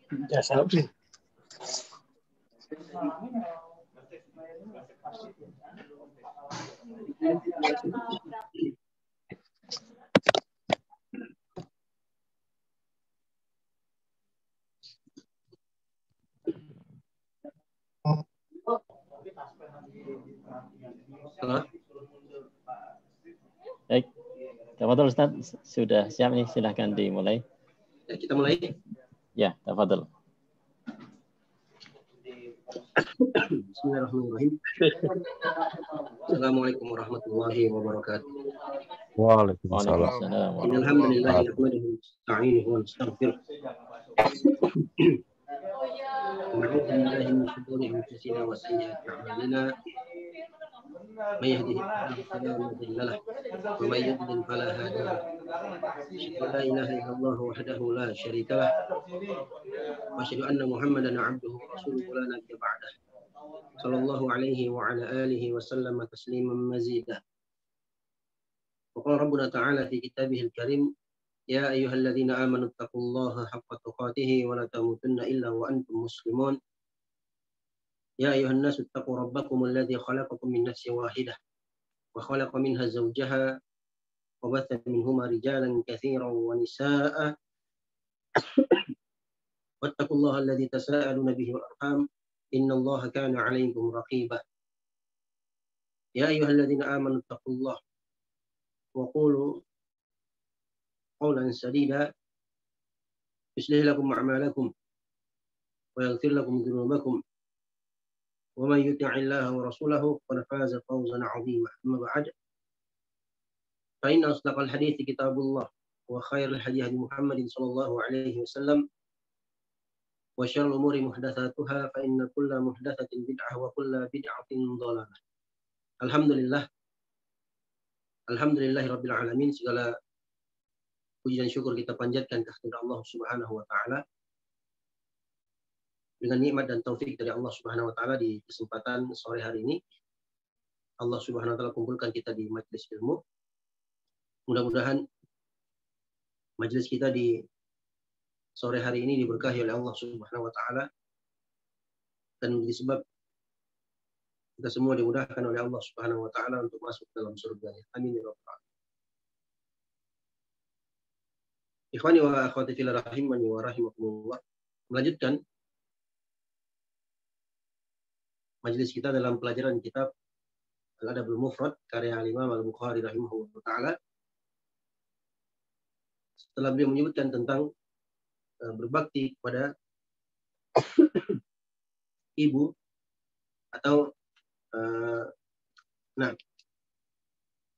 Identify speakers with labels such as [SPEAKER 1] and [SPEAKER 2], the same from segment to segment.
[SPEAKER 1] Ya, sabi.
[SPEAKER 2] Baik, tafadhol Ustaz, sudah siap nih, silahkan dimulai.
[SPEAKER 3] Ya, kita mulai.
[SPEAKER 2] Ya, tafadhol.
[SPEAKER 3] Bismillahirrahmanirrahim. Assalamualaikum warahmatullahi wabarakatuh.
[SPEAKER 2] Waalaikumsalam.
[SPEAKER 3] Alhamdulillah nahmaduhu wa nasta'inuhu wa nastaghfiruh. Na'udzu billahi min shururi anfusina wa sayyi'ati a'malina. May yahdihillahu fala mudilla lahu wa may yudlil fala hadiya lahu. Asyhadu an la ilaha illallah wahdahu la syarika lah. Wa asyhadu anna Muhammadan 'abduhu wa rasuluhu la nabiyya ba'dah. Sallallahu alaihi wa ala alihi wa sallama tasliman mazida. Wa qala rabbuna ta'ala fi kitabihil karim, ya ayyuhalladzina amanu taqullaha haqqa tuqatih wa la tamutunna illa wa antum muslimun. Ya ayyuhan nasu taqu rabbakum alladzi khalaqakum min nafsin wahidah wa khalaqa minha zawjaha wa batha minhuma rijalan katsiran wa nisaa'a wattaqullaha alladzi tasaaluna bihi wal arham innallaha kana 'alaykum raqiba. Ya ayyuhalladzina amanu taqullaha wa qulu qawlan sadida yuslih lakum a'malakum wa yaghfir lakum dhunubakum wa man yuti'illaha wa rasulahu faqad faza fawzan 'azima. Amma ba'd, fa inna asdaqal hadithi kitabullah wa khairal hadi Muhammadin sallallahu alaihi wasallam wa syarrul umuri muhdatsatuha fa inna kulla muhdatsatin bid'ah wa kulla bid'atin dhalalah. Alhamdulillahirabbil alamin. Segala puji dan syukur kita panjatkan kehadirat Allah Subhanahu wa taala. Dengan nikmat dan taufik dari Allah Subhanahu wa taala, di kesempatan sore hari ini Allah Subhanahu wa taala kumpulkan kita di majelis ilmu. Mudah-mudahan majelis kita di sore hari ini diberkahi oleh Allah Subhanahu wa taala dan menjadi sebab kita semua dimudahkan oleh Allah Subhanahu wa taala untuk masuk dalam surga-Nya. Amin ya rabbal alamin. Ikhwani wa akhwati fillah rahimani wa rahimakumullah. Melanjutkan majelis kita dalam pelajaran kitab Al-Adabul Mufrad karya Al-Imam Al-Bukhari rahimahullah taala. Setelah beliau menyebutkan tentang berbakti kepada ibu atau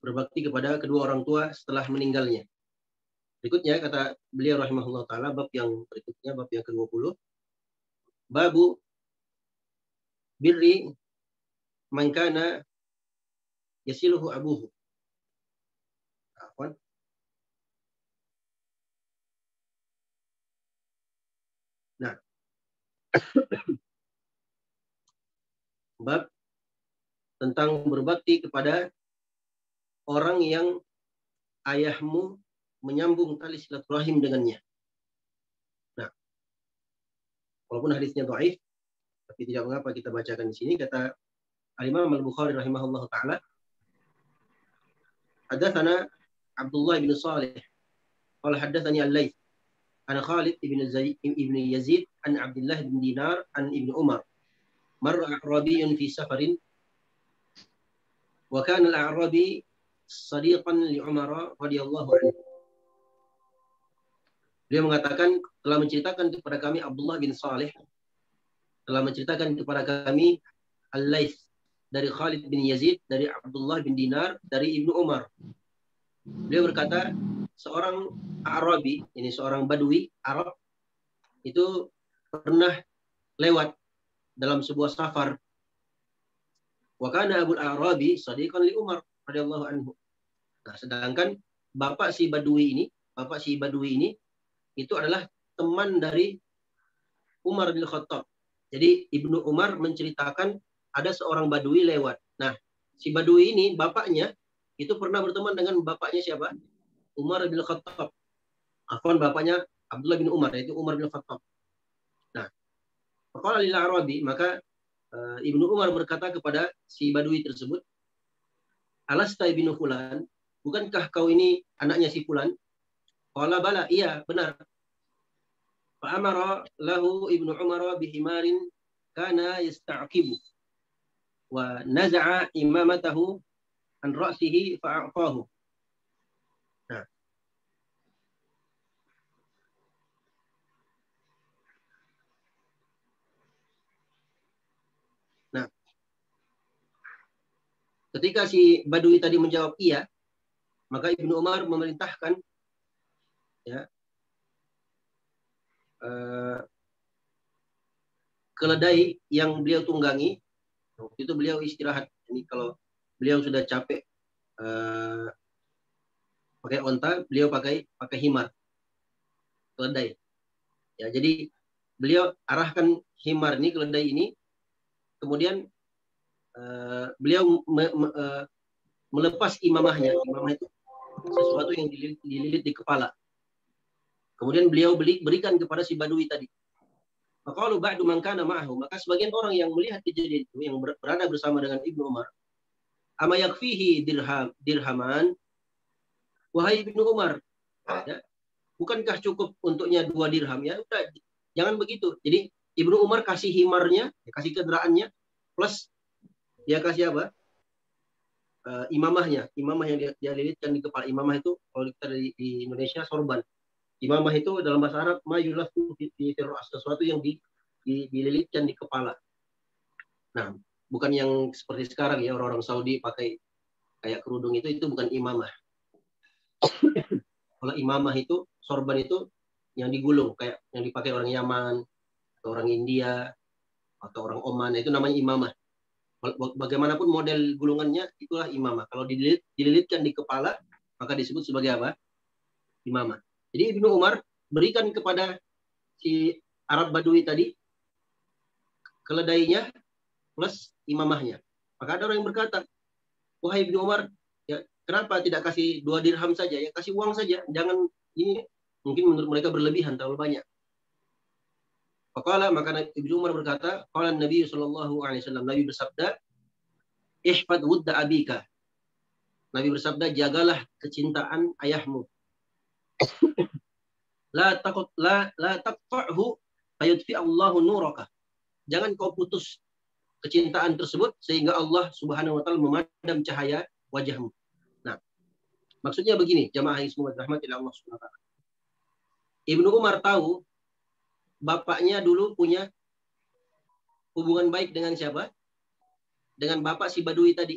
[SPEAKER 3] berbakti kepada kedua orang tua setelah meninggalnya. Berikutnya kata beliau rahimahullah taala, bab yang berikutnya, bab yang ke-20, babu birri man kana yasiluhu abuhu. Afwan. Nah, bab tentang berbakti kepada orang yang ayahmu menyambung tali silaturahim dengannya. Nah, walaupun hadisnya dhaif, tapi tidak mengapa kita bacakan di sini. Kata Al-Imam Al-Bukhari rahimahullah taala, hadatsana Abdullah bin Salih qala hadatsani Al-Laits an Khalid ibn Yazid an Abdullah bin Dinar an Ibn Umar marra a'rabiyyun fi safarin wa kana al-a'rabi sadiqan li Umar radhiyallahu anhu. Dia mengatakan, telah menceritakan kepada kami Abdullah bin Salih, telah menceritakan kepada kami Al-Laits dari Khalid bin Yazid, dari Abdullah bin Dinar, dari Ibnu Umar. Beliau berkata, seorang Arabi, ini seorang Badui Arab, itu pernah lewat dalam sebuah safar. Wa kana Abul Arabi sadiqan li Umar radhiyallahu anhu. Nah, sedangkan bapak si Badui ini itu adalah teman dari Umar bin Khattab. Jadi Ibnu Umar menceritakan ada seorang Badui lewat. Nah, si Badui ini bapaknya itu pernah berteman dengan bapaknya siapa? Umar bin Khattab. Afwan, bapaknya Abdullah bin Umar, yaitu Umar bin Khattab. Faqala lil Arabi, maka Ibnu Umar berkata kepada si Badui tersebut, Alasta ibnu Fulan, bukankah kau ini anaknya si Fulan? Qala bala, iya benar. Fa'amara lahu Ibnu Umar bihimarin kana yasta'qibu wa naza'a imamatahu an ra'sihi fa'a'tahu. Nah. Nah. Ketika si Badui tadi menjawab iya, maka Ibnu Umar memerintahkan ya keledai yang beliau tunggangi. Waktu itu beliau istirahat. Ini kalau beliau sudah capek pakai onta, beliau pakai himar, keledai. Ya, jadi beliau arahkan himar ini, keledai ini, kemudian beliau melepas imamahnya. Imamah itu sesuatu yang dililit di kepala. Kemudian beliau berikan kepada si Badui tadi. Maka ba'du man kana ma'ahu, maka sebagian orang yang melihat kejadian itu, yang berada bersama dengan Ibnu Umar, ama yakfihi dirhaman, wahai Ibnu Umar, ya, bukankah cukup untuknya 2 dirham? Ya udah, jangan begitu. Jadi Ibnu Umar kasih himarnya, kasih kendaraannya, plus dia kasih apa? Imamah yang dia lilitkan di kepala. Imamah itu kalau kita di Indonesia sorban. Imamah itu dalam bahasa Arab mayulah di ras, sesuatu yang dililitkan di kepala. Nah, bukan yang seperti sekarang ya orang-orang Saudi pakai kayak kerudung itu bukan imamah. Kalau imamah itu sorban itu yang digulung kayak yang dipakai orang Yaman atau orang India atau orang Oman, itu namanya imamah. Bagaimanapun model gulungannya itulah imamah. Kalau dililitkan di kepala maka disebut sebagai apa? Imamah. Jadi Ibnu Umar berikan kepada si Arab Badui tadi keledainya plus imamahnya. Maka ada orang yang berkata, wahai Ibnu Umar, ya kenapa tidak kasih 2 dirham saja? Ya kasih uang saja. Jangan ini, mungkin menurut mereka berlebihan, terlalu banyak. Faqala, maka Ibnu Umar berkata, qala Nabi sallallahu alaihi wasallam, Nabi bersabda, ihfad wudda abika. Nabi bersabda, jagalah kecintaan ayahmu. La taqta'hu fayudfi Allahu nuraka. Jangan kau putus kecintaan tersebut sehingga Allah Subhanahu wa taala memadam cahaya wajahmu. Nah, maksudnya begini, jamaah yang semua dirahmati Allah Subhanahu wa taala. Ibnu Umar tahu bapaknya dulu punya hubungan baik dengan siapa? Dengan bapak si Badui tadi.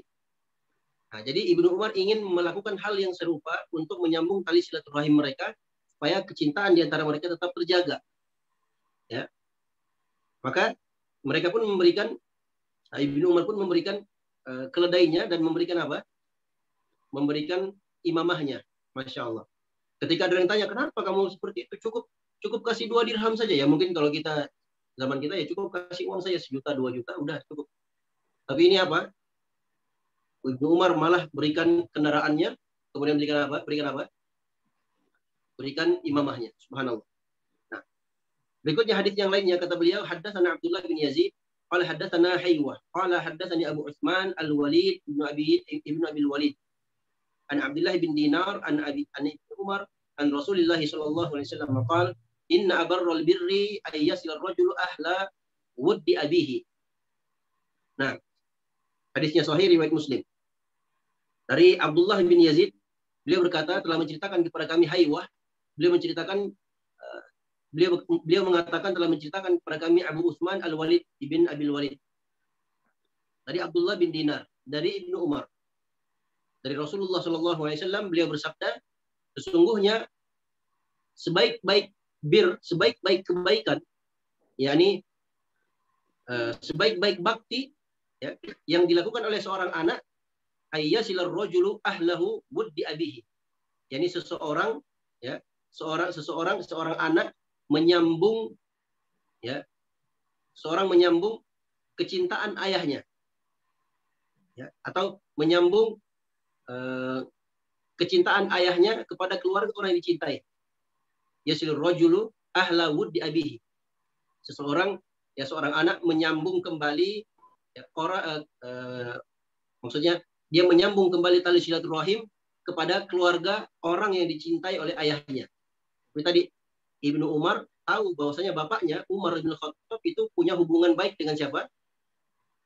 [SPEAKER 3] Nah, jadi Ibnu Umar ingin melakukan hal yang serupa untuk menyambung tali silaturahim mereka supaya kecintaan di antara mereka tetap terjaga. Ya. Maka mereka pun memberikan, Ibnu Umar pun memberikan keledainya dan memberikan apa? Memberikan imamahnya. Masya Allah. Ketika ada yang tanya, kenapa kamu seperti itu? Cukup kasih 2 dirham saja. Ya mungkin kalau kita, zaman kita ya cukup kasih uang saja 1 juta, 2 juta, udah cukup. Tapi ini apa? Ibnu Umar malah berikan kendaraannya, kemudian berikan apa? Berikan imamahnya. Subhanallah. Nah, berikutnya hadis yang lainnya, kata beliau, haddatsana Abdullah bin Yazid, qala haddatsana Haywah, qala haddatsani Abu Utsman Al-Walid ibnu Abi Walid, an Abdullah bin Dinar an Ibnu Umar an Rasulullah sallallahu alaihi wasallam qala inna abarral birri ay yasil ar-rajulu ahla wuddi abihi. Nah, hadisnya sahih riwayat Muslim. Dari Abdullah bin Yazid, beliau berkata telah menceritakan kepada kami Haywah, beliau mengatakan telah menceritakan kepada kami Abu Utsman Al-Walid ibn Abil Walid. Dari Abdullah bin Dinar, dari Ibnu Umar. Dari Rasulullah sallallahu alaihi wasallam, beliau bersabda, sesungguhnya sebaik-baik kebaikan, yakni sebaik-baik bakti ya, yang dilakukan oleh seorang anak, ayyasilar rajulu ahlahu wuddi abihi. Yani seseorang anak menyambung ya, seorang menyambung kecintaan ayahnya. Ya, atau menyambung kecintaan ayahnya kepada keluarga orang yang dicintai. Yasilur rajulu ahla wuddi abihi. Seseorang ya seorang anak menyambung kembali ya, maksudnya dia menyambung kembali tali silaturahim kepada keluarga orang yang dicintai oleh ayahnya. Seperti tadi Ibnu Umar tahu bahwasanya bapaknya Umar bin Khattab itu punya hubungan baik dengan siapa?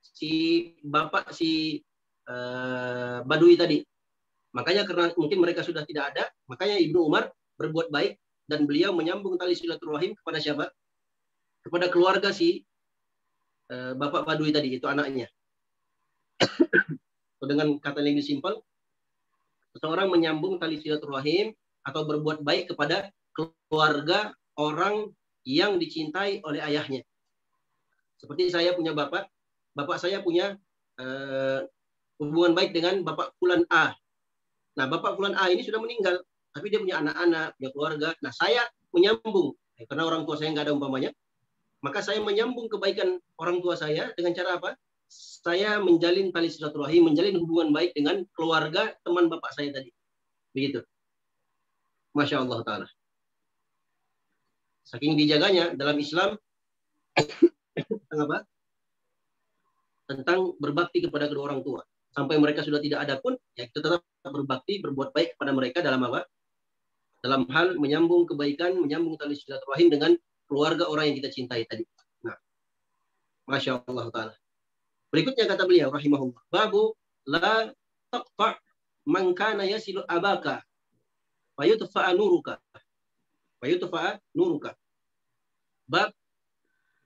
[SPEAKER 3] Si Badui tadi. Makanya karena mungkin mereka sudah tidak ada, makanya Ibnu Umar berbuat baik dan beliau menyambung tali silaturahim kepada siapa? Kepada keluarga si Bapak Badui tadi, itu anaknya. Dengan kata yang lebih simpel, seseorang menyambung tali silaturahim atau berbuat baik kepada keluarga orang yang dicintai oleh ayahnya. Seperti saya punya bapak saya punya hubungan baik dengan Bapak Fulan A. Nah, Bapak Fulan A ini sudah meninggal, tapi dia punya anak-anak, punya keluarga. Nah, saya menyambung, karena orang tua saya nggak ada umpamanya, maka saya menyambung kebaikan orang tua saya dengan cara apa? Saya menjalin tali silaturahim, menjalin hubungan baik dengan keluarga teman bapak saya tadi. Begitu. Masya Allah Ta'ala. Saking dijaganya dalam Islam, tentang apa? Tentang berbakti kepada kedua orang tua. Sampai mereka sudah tidak ada pun, ya kita tetap berbakti, berbuat baik kepada mereka dalam apa? Dalam hal menyambung kebaikan, menyambung tali silaturahim dengan keluarga orang yang kita cintai tadi. Nah, Masya Allah Ta'ala. Berikutnya kata beliau rahimahullah, babu la taqta' man kana yasilu abaka wa yutfa'a nuruka. Wa yutfa'a nuruka. Bab,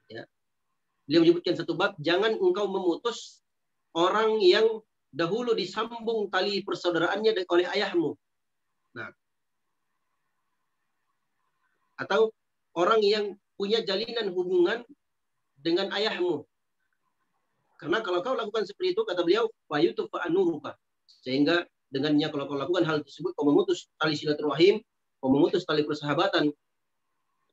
[SPEAKER 3] ya. Beliau menyebutkan satu bab, jangan engkau memutus orang yang dahulu disambung tali persaudaraannya oleh ayahmu. Nah, atau orang yang punya jalinan hubungan dengan ayahmu. Karena kalau kau lakukan seperti itu, kata beliau, fa'anuruka. Sehingga dengannya kalau kau lakukan hal tersebut, kau memutus tali silaturahim, kau memutus tali persahabatan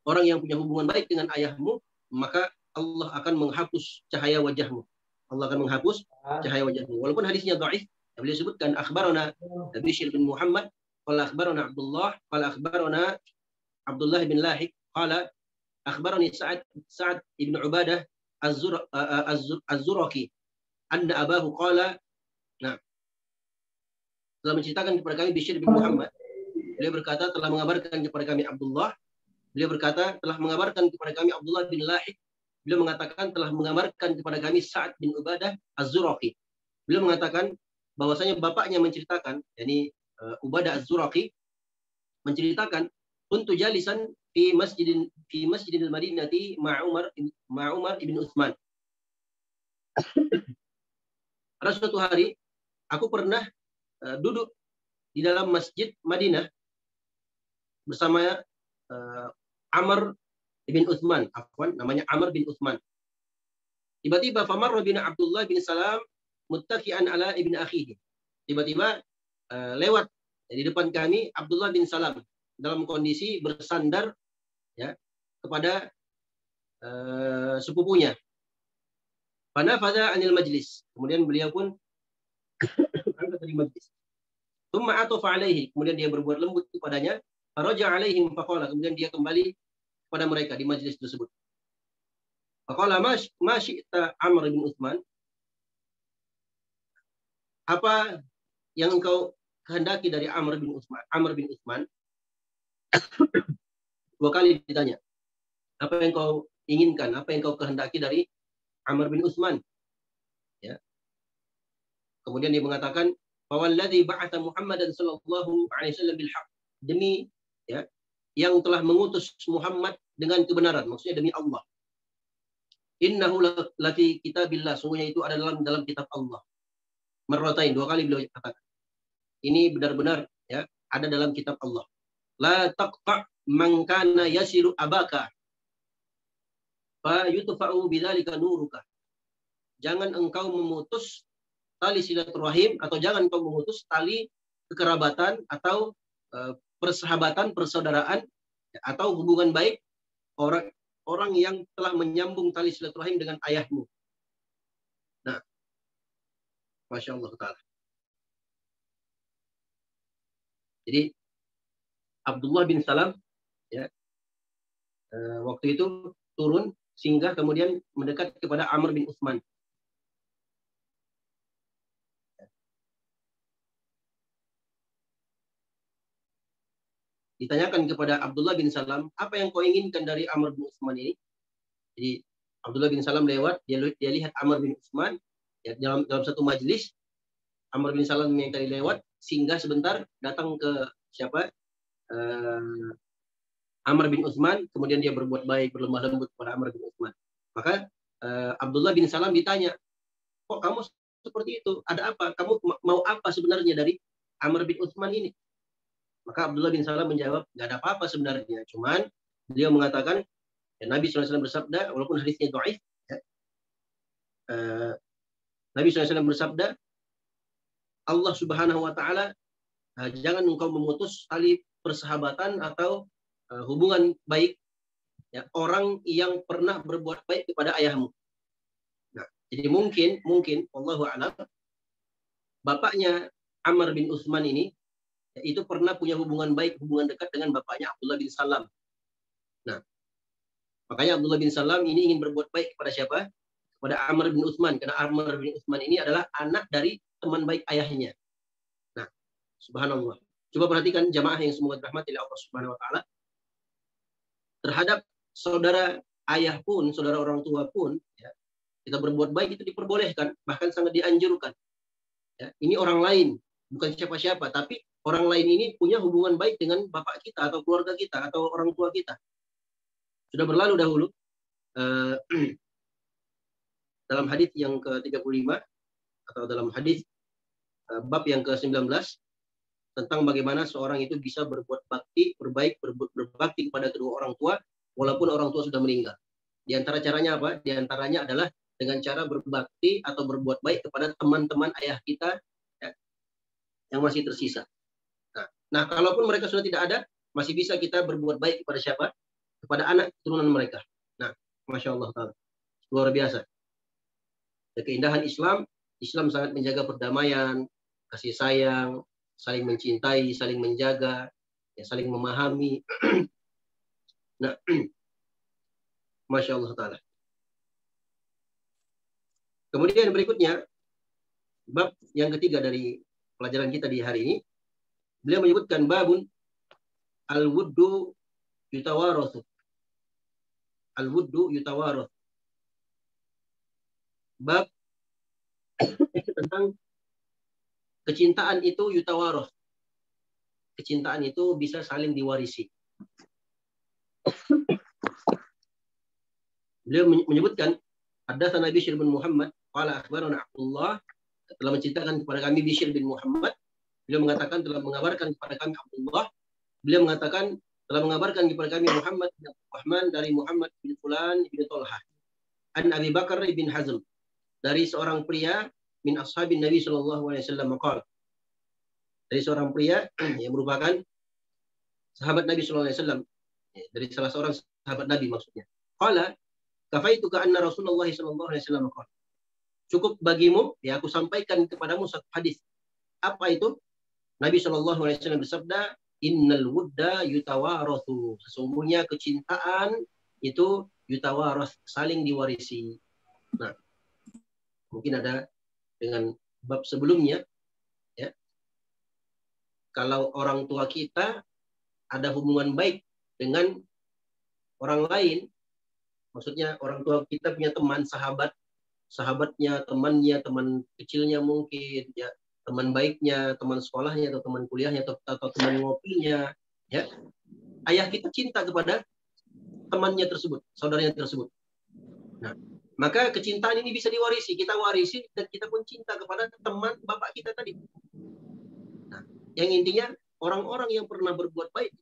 [SPEAKER 3] orang yang punya hubungan baik dengan ayahmu, maka Allah akan menghapus cahaya wajahmu. Allah akan menghapus cahaya wajahmu. Walaupun hadisnya dhaif, beliau sebutkan akhbarana Bishr bin Muhammad, qala akhbarana Abdullah bin Lahik, qala akhbarani Sa'ad ibn Ubadah Az-Zuraki anna abahu qala. Nah, telah menceritakan kepada kami Bishr bin Muhammad, beliau berkata telah mengabarkan kepada kami Abdullah, beliau berkata telah mengabarkan kepada kami Abdullah bin Lahik, beliau mengatakan telah mengabarkan kepada kami Sa'ad bin Ubadah Az-Zuraki. Beliau mengatakan bahwasanya bapaknya menceritakan, yakni Ubadah Az-Zuraki menceritakan, kuntu jalisan fi masjidil Madinati Ma'umar ibn Utsman. Pada suatu hari aku pernah duduk di dalam masjid Madinah bersama Amr bin Utsman, namanya Amr bin Utsman. Tiba-tiba famarra bina Abdullah bin Salam muttaki'an ala ibn akhihi. Tiba-tiba lewat di depan kami Abdullah bin Salam dalam kondisi bersandar, ya, kepada sepupunya. Fanafadha anil majlis. Kemudian beliau pun angkat dari majlis. Tsumma atafa alaihi. Kemudian dia berbuat lembut kepadanya. Faraja alaihim faqala. Kemudian dia kembali kepada mereka di majlis tersebut. Faqala ma syi'ta Amr bin Utsman. Apa yang engkau kehendaki dari Amr bin Utsman? Dua kali ditanya. Apa yang kau inginkan? Apa yang kau kehendaki dari Amr bin Utsman? Ya. Kemudian dia mengatakan, "Fawalladzi ba'atha Muhammadan sallallahu alaihi wasallam bil haqq." Demi, ya, yang telah mengutus Muhammad dengan kebenaran, maksudnya demi Allah. Innahu lafi kitabillah, sungguhnya itu ada dalam kitab Allah. Marratain, dua kali beliau katakan. Ini benar-benar, ya, ada dalam kitab Allah. La taqta' man kana yasilu abaka fa yutfa'u bidzalika nuruka. Jangan engkau memutus tali silaturahim, atau jangan engkau memutus tali kekerabatan atau persahabatan, persaudaraan, atau hubungan baik orang yang telah menyambung tali silaturahim dengan ayahmu. Nah, Masya Allah Ta'ala. Jadi Abdullah bin Salam, ya, waktu itu turun singgah kemudian mendekat kepada Amr bin Utsman. Ditanyakan kepada Abdullah bin Salam, apa yang kau inginkan dari Amr bin Utsman ini? Jadi Abdullah bin Salam lewat, dia lihat Amr bin Utsman ya, dalam satu majelis. Amr bin Salam yang tadi lewat singgah sebentar, datang ke siapa? Amr bin Utsman, kemudian dia berbuat baik, berlemah lembut kepada Amr bin Utsman. Maka Abdullah bin Salam ditanya, kok kamu seperti itu? Ada apa? Kamu mau apa sebenarnya dari Amr bin Utsman ini? Maka Abdullah bin Salam menjawab, nggak ada apa-apa sebenarnya. Cuman beliau mengatakan, ya, Nabi SAW bersabda, walaupun hadisnya dhaif, ya, Nabi SAW bersabda, Allah Subhanahu Wa Taala, jangan engkau memutus tali persahabatan atau hubungan baik ya, orang yang pernah berbuat baik kepada ayahmu. Nah, jadi mungkin wallahu a'lam, bapaknya Amr bin Utsman ini itu pernah punya hubungan baik, hubungan dekat dengan bapaknya Abdullah bin Salam. Nah, makanya Abdullah bin Salam ini ingin berbuat baik kepada siapa? Kepada Amr bin Utsman, karena Amr bin Utsman ini adalah anak dari teman baik ayahnya. Nah, subhanallah. Coba perhatikan jamaah yang semoga dirahmati oleh Allah Subhanahu wa taala. Terhadap saudara ayah pun, saudara orang tua pun, ya, kita berbuat baik itu diperbolehkan, bahkan sangat dianjurkan. Ya, ini orang lain, bukan siapa-siapa, tapi orang lain ini punya hubungan baik dengan bapak kita atau keluarga kita atau orang tua kita. Sudah berlalu dahulu dalam hadis yang ke-35 atau dalam hadis bab yang ke-19 tentang bagaimana seorang itu bisa berbuat bakti, berbakti kepada kedua orang tua walaupun orang tua sudah meninggal. Di antara caranya apa? Di antaranya adalah dengan cara berbakti atau berbuat baik kepada teman-teman ayah kita ya, yang masih tersisa. Nah, kalaupun mereka sudah tidak ada, masih bisa kita berbuat baik kepada siapa? Kepada anak keturunan mereka. Nah, Masya Allah ta'ala. Luar biasa. Dan keindahan Islam, Islam sangat menjaga perdamaian, kasih sayang, saling mencintai, saling menjaga, ya, saling memahami. Nah, Masya Allah ta'ala. Kemudian berikutnya, bab yang ketiga dari pelajaran kita di hari ini, beliau menyebutkan babun al-wuddu yutawarathu. Al-wuddu yutawarathu. Bab tentang kecintaan itu yutawaroth. Kecintaan itu bisa saling diwarisi. Beliau menyebutkan, haddatsana Bishr bin Muhammad, qala akhbarana Abdullah, telah menceritakan kepada kami Bishr bin Muhammad. Beliau mengatakan telah mengabarkan kepada kami Abdullah. Beliau mengatakan telah mengabarkan kepada kami Muhammad bin Rahman dari Muhammad bin Fulan bin Talhah. An Abi Bakar bin Hazm, dari seorang pria min ashabin Nabi sallallahu alaihi wasallam qala. Dari seorang pria yang merupakan sahabat Nabi sallallahu alaihi wasallam. Dari salah seorang sahabat Nabi maksudnya. Qala kafaituka anna Rasulullah sallallahu alaihi wasallam qala. Cukup bagimu ya aku sampaikan kepadamu satu hadis. Apa itu? Nabi sallallahu alaihi wasallam bersabda, innal wudda yutawarathu. Sesungguhnya kecintaan itu yutawarath, saling diwarisi. Nah, mungkin ada dengan bab sebelumnya ya. Kalau orang tua kita ada hubungan baik dengan orang lain, maksudnya orang tua kita punya teman, sahabatnya, temannya, teman kecilnya mungkin ya, teman baiknya, teman sekolahnya atau teman kuliahnya atau teman ngopinya ya. Ayah kita cinta kepada temannya tersebut, saudaranya tersebut. Nah, maka kecintaan ini bisa diwarisi, kita warisi dan kita pun cinta kepada teman bapak kita tadi. Nah, yang intinya orang-orang yang pernah berbuat baik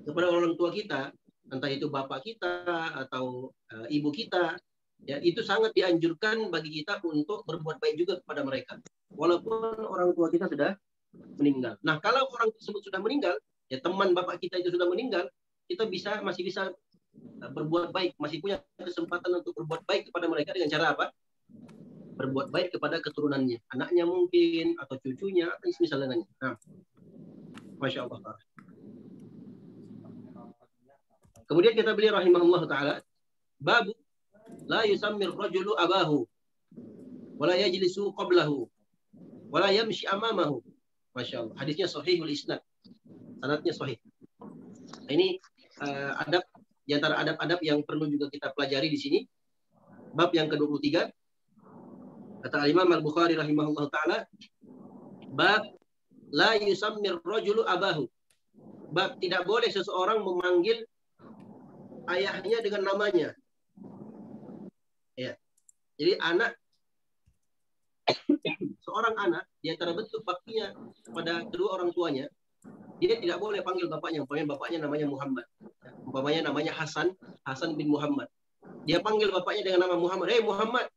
[SPEAKER 3] kepada orang tua kita, entah itu bapak kita atau ibu kita, ya itu sangat dianjurkan bagi kita untuk berbuat baik juga kepada mereka, walaupun orang tua kita sudah meninggal. Nah, kalau orang tersebut sudah meninggal, ya teman bapak kita itu sudah meninggal, kita masih bisa berbuat baik, masih punya kesempatan untuk berbuat baik kepada mereka dengan cara apa? Berbuat baik kepada keturunannya, anaknya mungkin atau cucunya, misalnya. Nah, Masya Allah. Kemudian kata beliau rahimahullah taala, Bab la yusammir rajulu abahu wa la yajlisu qablahu wa la yamshi amamahu. Masya Allah. Hadisnya sahihul isnad. Sanadnya sahih. Ini adab di antara adab-adab yang perlu juga kita pelajari di sini. Bab yang ke-23. Kata Imam Al-Bukhari rahimahullah taala, bab la yusammir rajulu abahu. Bab tidak boleh seseorang memanggil ayahnya dengan namanya. Ya. Jadi seorang anak di antara bentuk baktinya pada kedua orang tuanya, dia tidak boleh panggil bapaknya. Umpamanya bapaknya namanya Muhammad. Umpamanya namanya Hasan bin Muhammad. Dia panggil bapaknya dengan nama Muhammad. Hei Muhammad.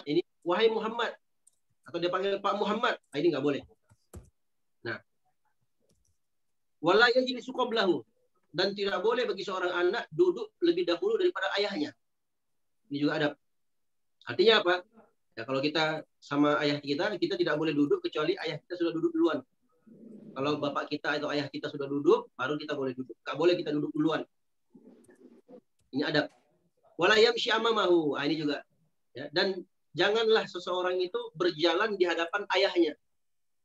[SPEAKER 3] Ini wahai Muhammad. Atau dia panggil Pak Muhammad. Ini nggak boleh. Nah. Wala yajlisu qablahu. Dan tidak boleh bagi seorang anak duduk lebih dahulu daripada ayahnya. Ini juga adab. Artinya apa? Ya, kalau kita sama ayah kita tidak boleh duduk kecuali ayah kita sudah duduk duluan. Kalau bapak kita atau ayah kita sudah duduk, baru kita boleh duduk. Nggak boleh kita duduk duluan. Ini adab. Wala yamshi amamahu. Ini juga. Ya, dan janganlah seseorang itu berjalan di hadapan ayahnya.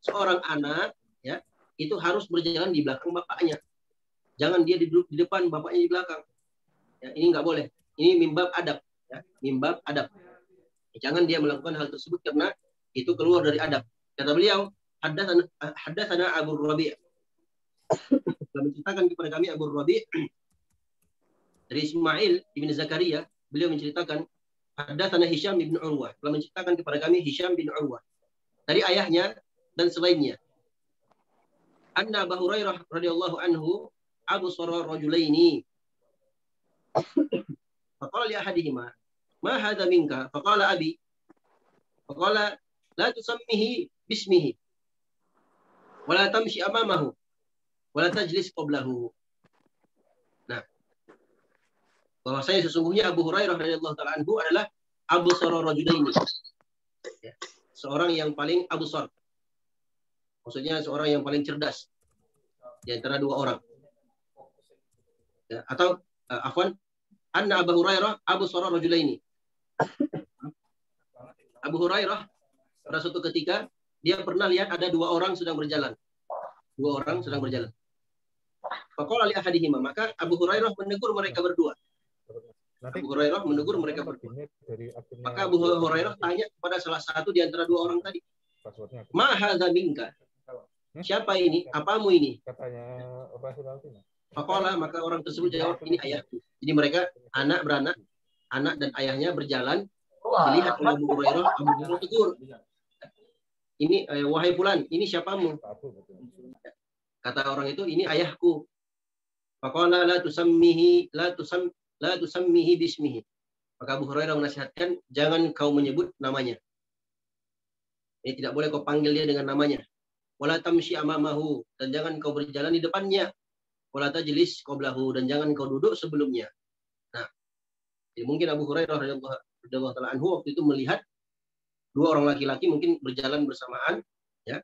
[SPEAKER 3] Seorang anak, ya, itu harus berjalan di belakang bapaknya. Jangan dia duduk di depan, bapaknya di belakang. Ya, ini nggak boleh. Ini mimbab adab. Ya, mimbab adab. Jangan dia melakukan hal tersebut karena itu keluar dari adab. Kata beliau, haddatsana Abu Rabi'. Telah menceritakan kepada kami Abu Rabi' dari Ismail ibn Zakaria, beliau menceritakan haddatsana Hisham bin Urwah. Telah menceritakan kepada kami Hisham bin Urwah dari ayahnya dan selainnya. Anna Abu Hurairah radhiyallahu anhu absara rajulaini. Faqala li ahadihima ma hadha minka? Faqala abi. Faqala la tusammihi bismihi wa la tamshi amamahu wa la tajlis qablahu. Nah, bahwasanya sesungguhnya Abu Hurairah radhiyallahu taala anhu adalah absara rajulaini. Ya, seorang yang paling absar. Maksudnya seorang yang paling cerdas di antara dua orang. Ya, atau afwan, anna Abu Hurairah absara rajulaini. Abu Hurairah pada suatu ketika dia pernah lihat ada dua orang sedang berjalan. Dua orang sedang berjalan. Faqala li ahadihima, maka Abu Hurairah menegur mereka berdua. Abu Hurairah menegur mereka berdua. Maka Abu Hurairah tanya kepada salah satu di antara dua orang tadi. Ma hadza minka? Siapa ini? Apamu ini? Faqala, maka orang tersebut jawab, ini ayahku. Jadi mereka anak beranak, anak dan ayahnya berjalan. Melihat oleh Abu Hurairah, Abu Hurairah tegur. Ini wahai fulan, ini siapamu? Kata orang itu, ini ayahku. Faqala la tusammihi bismihi. Maka Abu Hurairah menasihatkan, jangan kau menyebut namanya. Ini tidak boleh kau panggil dia dengan namanya. Wala tamshi amamahu, dan jangan kau berjalan di depannya. Wala tajlis qablahu, dan jangan kau duduk sebelumnya. Nah, jadi mungkin Abu Hurairah radhiyallahu taala anhu waktu itu melihat dua orang laki-laki mungkin berjalan bersamaan, ya,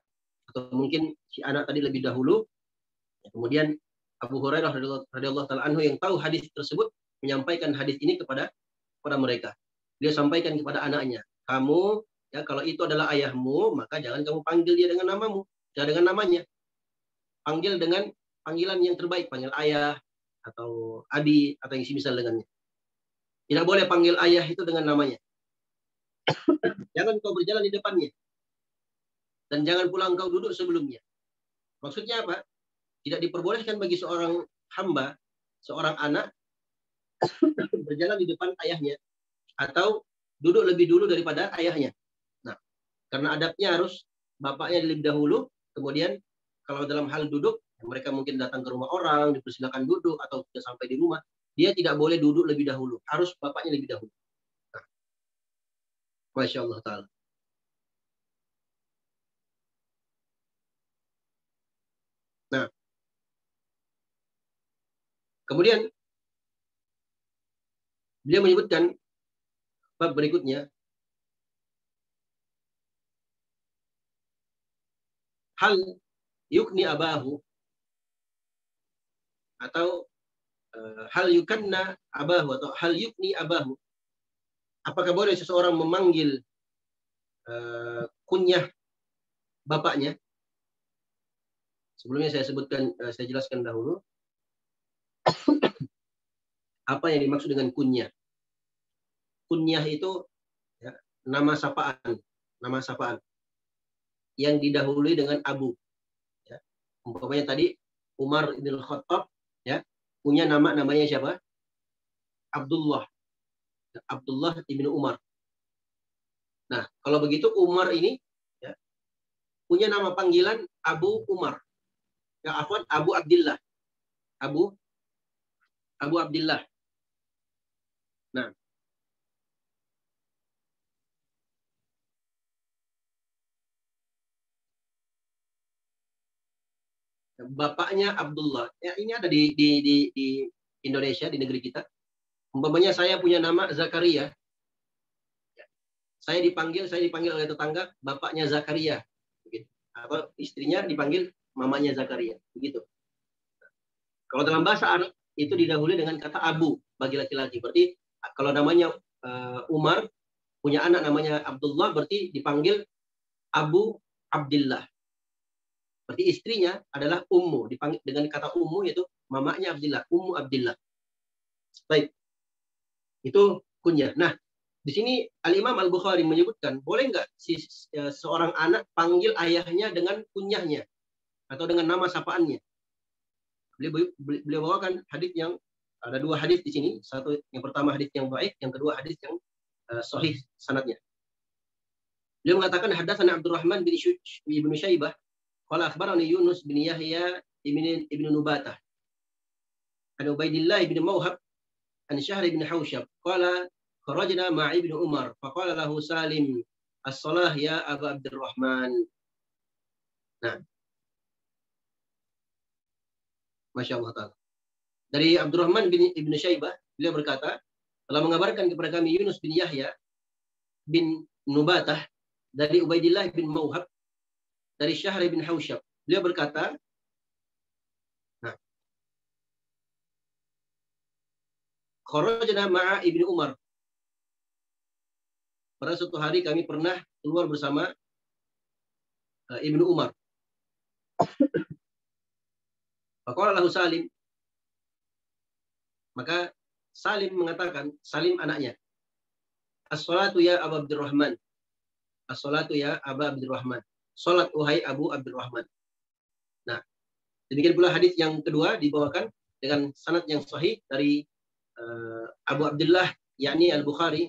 [SPEAKER 3] atau mungkin si anak tadi lebih dahulu. Ya, kemudian Abu Hurairah radhiyallahu taala anhu yang tahu hadis tersebut menyampaikan hadis ini kepada mereka. Dia sampaikan kepada anaknya, kamu, ya, kalau itu adalah ayahmu, maka jangan kamu panggil dia dengan namamu, jangan dengan namanya. Panggil dengan panggilan yang terbaik, panggil ayah atau abi atau yang semisal dengannya. Tidak boleh panggil ayah itu dengan namanya. Jangan kau berjalan di depannya. Dan jangan pula engkau duduk sebelumnya. Maksudnya apa? Tidak diperbolehkan bagi seorang hamba, seorang anak, berjalan di depan ayahnya. Atau duduk lebih dulu daripada ayahnya. Nah, karena adabnya harus bapaknya lebih dahulu. Kemudian kalau dalam hal duduk, mereka mungkin datang ke rumah orang, dipersilakan duduk, atau sudah sampai di rumah. Dia tidak boleh duduk lebih dahulu. Harus bapaknya lebih dahulu. Nah, Masya Allah Ta'ala. Nah, kemudian beliau menyebutkan bab berikutnya. Hal yukni abahu, atau hal yukanna abahu atau hal yukni abahu. Apakah boleh seseorang memanggil kunyah bapaknya? Sebelumnya saya jelaskan dahulu apa yang dimaksud dengan kunyah. Kunyah itu ya, nama sapaan yang didahului dengan abu. Ya. Umpamanya tadi Umar bin Khattab, ya, punya namanya siapa? Abdullah ibnu Umar. Nah, kalau begitu Umar ini ya, punya nama panggilan Abu Umar. Ya, afwan, Abu Abdillah. Abu Abdillah. Nah, bapaknya Abdullah. Ya, ini ada di Indonesia, di negeri kita. Umpamanya saya punya nama Zakaria. Saya dipanggil oleh tetangga bapaknya Zakaria. Begitu. Atau istrinya dipanggil mamanya Zakaria. Begitu. Kalau dalam bahasa Arab itu didahului dengan kata abu bagi laki-laki. Berarti kalau namanya Umar, punya anak namanya Abdullah, berarti dipanggil Abu Abdillah. Berarti istrinya adalah Ummu, dipanggil dengan kata Ummu, yaitu mamanya Abdillah, Ummu Abdillah. Baik, itu kunyah. Nah, di sini Al-Imam Al-Bukhari menyebutkan, boleh nggak seorang anak panggil ayahnya dengan kunyahnya atau dengan nama sapaannya? Beliau bawakan hadis yang ada dua hadis di sini. Satu, yang pertama hadis yang baik, yang kedua hadis yang sahih sanadnya. Beliau mengatakan hadatsana Abdurrahman bin Ibnu Syaibah qala akhbarani Yunus bin Yahya ibn Nubatah an Ubaidillah bin Mawhab an Syahr bin Hausyab qala kharajna ma'a Ibnu Umar faqala lahu Salim as-salah ya Aba Abdurrahman. Nah, Masya Allah Ta'ala. Dari Abdurrahman bin Ibnu Syaibah, beliau berkata, telah mengabarkan kepada kami Yunus bin Yahya bin Nubatah dari Ubaidillah bin Mawhab dari Syahr bin Hausyab. Beliau berkata, nah, kharajna ma'a Ibnu Umar. Pada suatu hari kami pernah keluar bersama Ibnu Umar. Faqala lahu Salim. Maka Salim mengatakan, Salim anaknya, as-salatu ya Abu Abdurrahman. As-salatu ya Abu Abdurrahman. Salat wahai Abu Abdurrahman. Nah, demikian pula hadis yang kedua dibawakan dengan sanad yang sahih dari Abu Abdullah, yakni Al-Bukhari.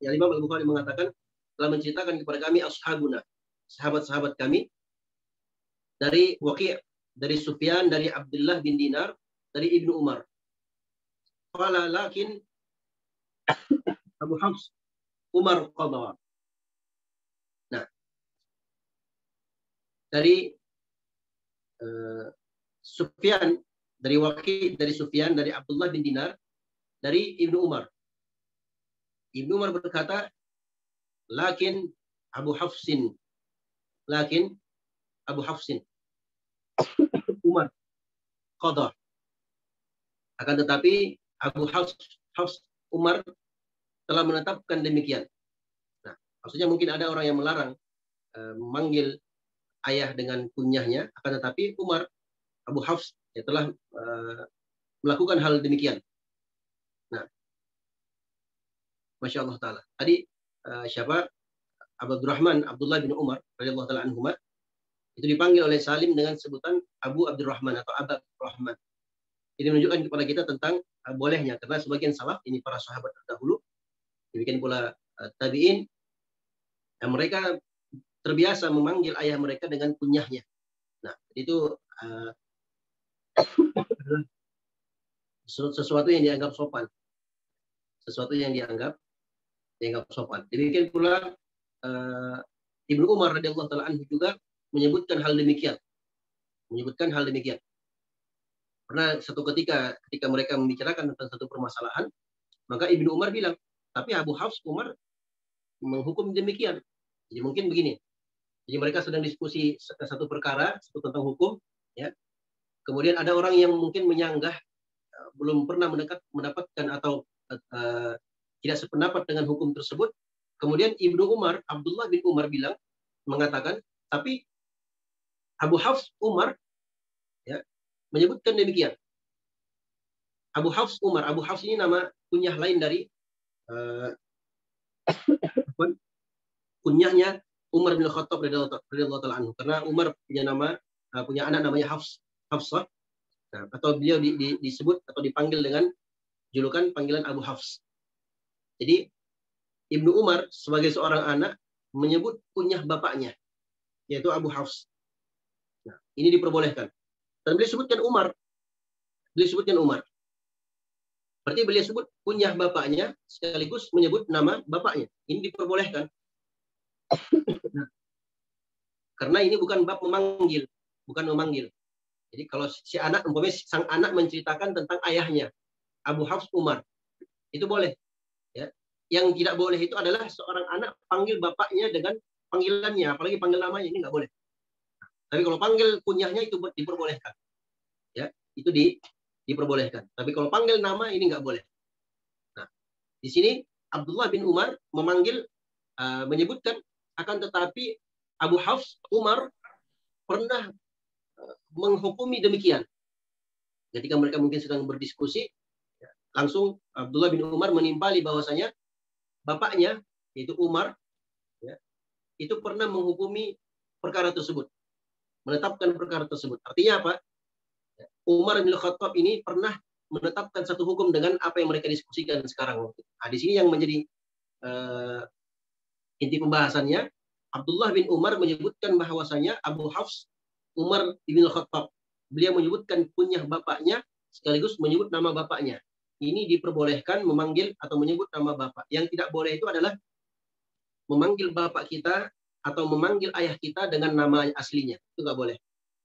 [SPEAKER 3] Yang Imam Al-Bukhari mengatakan telah menceritakan kepada kami ashabuna, sahabat-sahabat kami, dari Waqi', dari Sufyan, dari Abdullah bin Dinar, dari Ibnu Umar. Qala lakin Abu Hafs Umar qadha. Nah, dari Sufyan, dari Waqi', dari Sufyan, dari Abdullah bin Dinar, dari Ibnu Umar. Ibnu Umar berkata, lakin Abu Hafsin Umar qadha. Akan tetapi Abu Hafs Umar telah menetapkan demikian. Nah, maksudnya mungkin ada orang yang melarang memanggil ayah dengan kunyahnya, akan tetapi Umar, Abu Hafs, ya, telah melakukan hal demikian. Nah, Masya Allah Ta'ala. Tadi siapa? Abdurrahman, Abdullah bin Umar, radhiyallahu ta'ala anhuma, itu dipanggil oleh Salim dengan sebutan Abu Abdurrahman atau Abu Abdurrahman. Ini menunjukkan kepada kita tentang bolehnya, karena sebagian salaf, ini para sahabat terdahulu, demikian pula tabi'in, mereka terbiasa memanggil ayah mereka dengan kunyahnya. Nah, itu sesuatu yang dianggap sopan. Sesuatu yang dianggap sopan. Demikian pula Ibnu Umar radhiyallahu taala anhu juga menyebutkan hal demikian. Karena satu ketika mereka membicarakan tentang satu permasalahan, maka Ibnu Umar bilang, tapi Abu Hafs Umar menghukum demikian. Jadi mungkin begini. Jadi mereka sedang diskusi satu perkara, tentang hukum, ya. Kemudian ada orang yang mungkin menyanggah belum pernah mendapatkan atau tidak sependapat dengan hukum tersebut. Kemudian Ibnu Umar, Abdullah bin Umar mengatakan, tapi Abu Hafs Umar ya, menyebutkan demikian. Abu Hafs Umar, Abu Hafs ini nama kunyah lain dari kunyahnya Umar bin Khattab radhiyallahu taala anhu. Karena Umar punya anak namanya Hafsah. Nah, atau beliau disebut atau dipanggil dengan julukan panggilan Abu Hafs. Jadi Ibnu Umar sebagai seorang anak menyebut kunyah bapaknya, yaitu Abu Hafs. Nah, ini diperbolehkan. Dan beliau sebutkan Umar. Berarti beliau sebut kunyah bapaknya sekaligus menyebut nama bapaknya. Ini diperbolehkan. Nah, karena ini bukan bab memanggil. Jadi kalau si anak, umpamanya sang anak menceritakan tentang ayahnya, Abu Hafs Umar, itu boleh. Ya. Yang tidak boleh itu adalah seorang anak panggil bapaknya dengan panggilannya, apalagi panggil namanya, ini nggak boleh. Tapi kalau panggil kunyahnya itu diperbolehkan. Ya, itu diperbolehkan. Tapi kalau panggil nama ini nggak boleh. Nah, di sini Abdullah bin Umar menyebutkan, akan tetapi Abu Hafs Umar pernah menghukumi demikian. Ketika mereka mungkin sedang berdiskusi, langsung Abdullah bin Umar menimpali bahwasanya bapaknya, yaitu Umar, ya, itu pernah menghukumi perkara tersebut, menetapkan perkara tersebut. Artinya apa? Umar bin Khattab ini pernah menetapkan satu hukum dengan apa yang mereka diskusikan sekarang. Nah, di sini yang menjadi inti pembahasannya, Abdullah bin Umar menyebutkan bahwasanya Abu Hafs Umar bin Khattab, beliau menyebutkan kunyah bapaknya sekaligus menyebut nama bapaknya. Ini diperbolehkan memanggil atau menyebut nama bapak. Yang tidak boleh itu adalah memanggil bapak kita atau memanggil ayah kita dengan nama aslinya. Itu nggak boleh.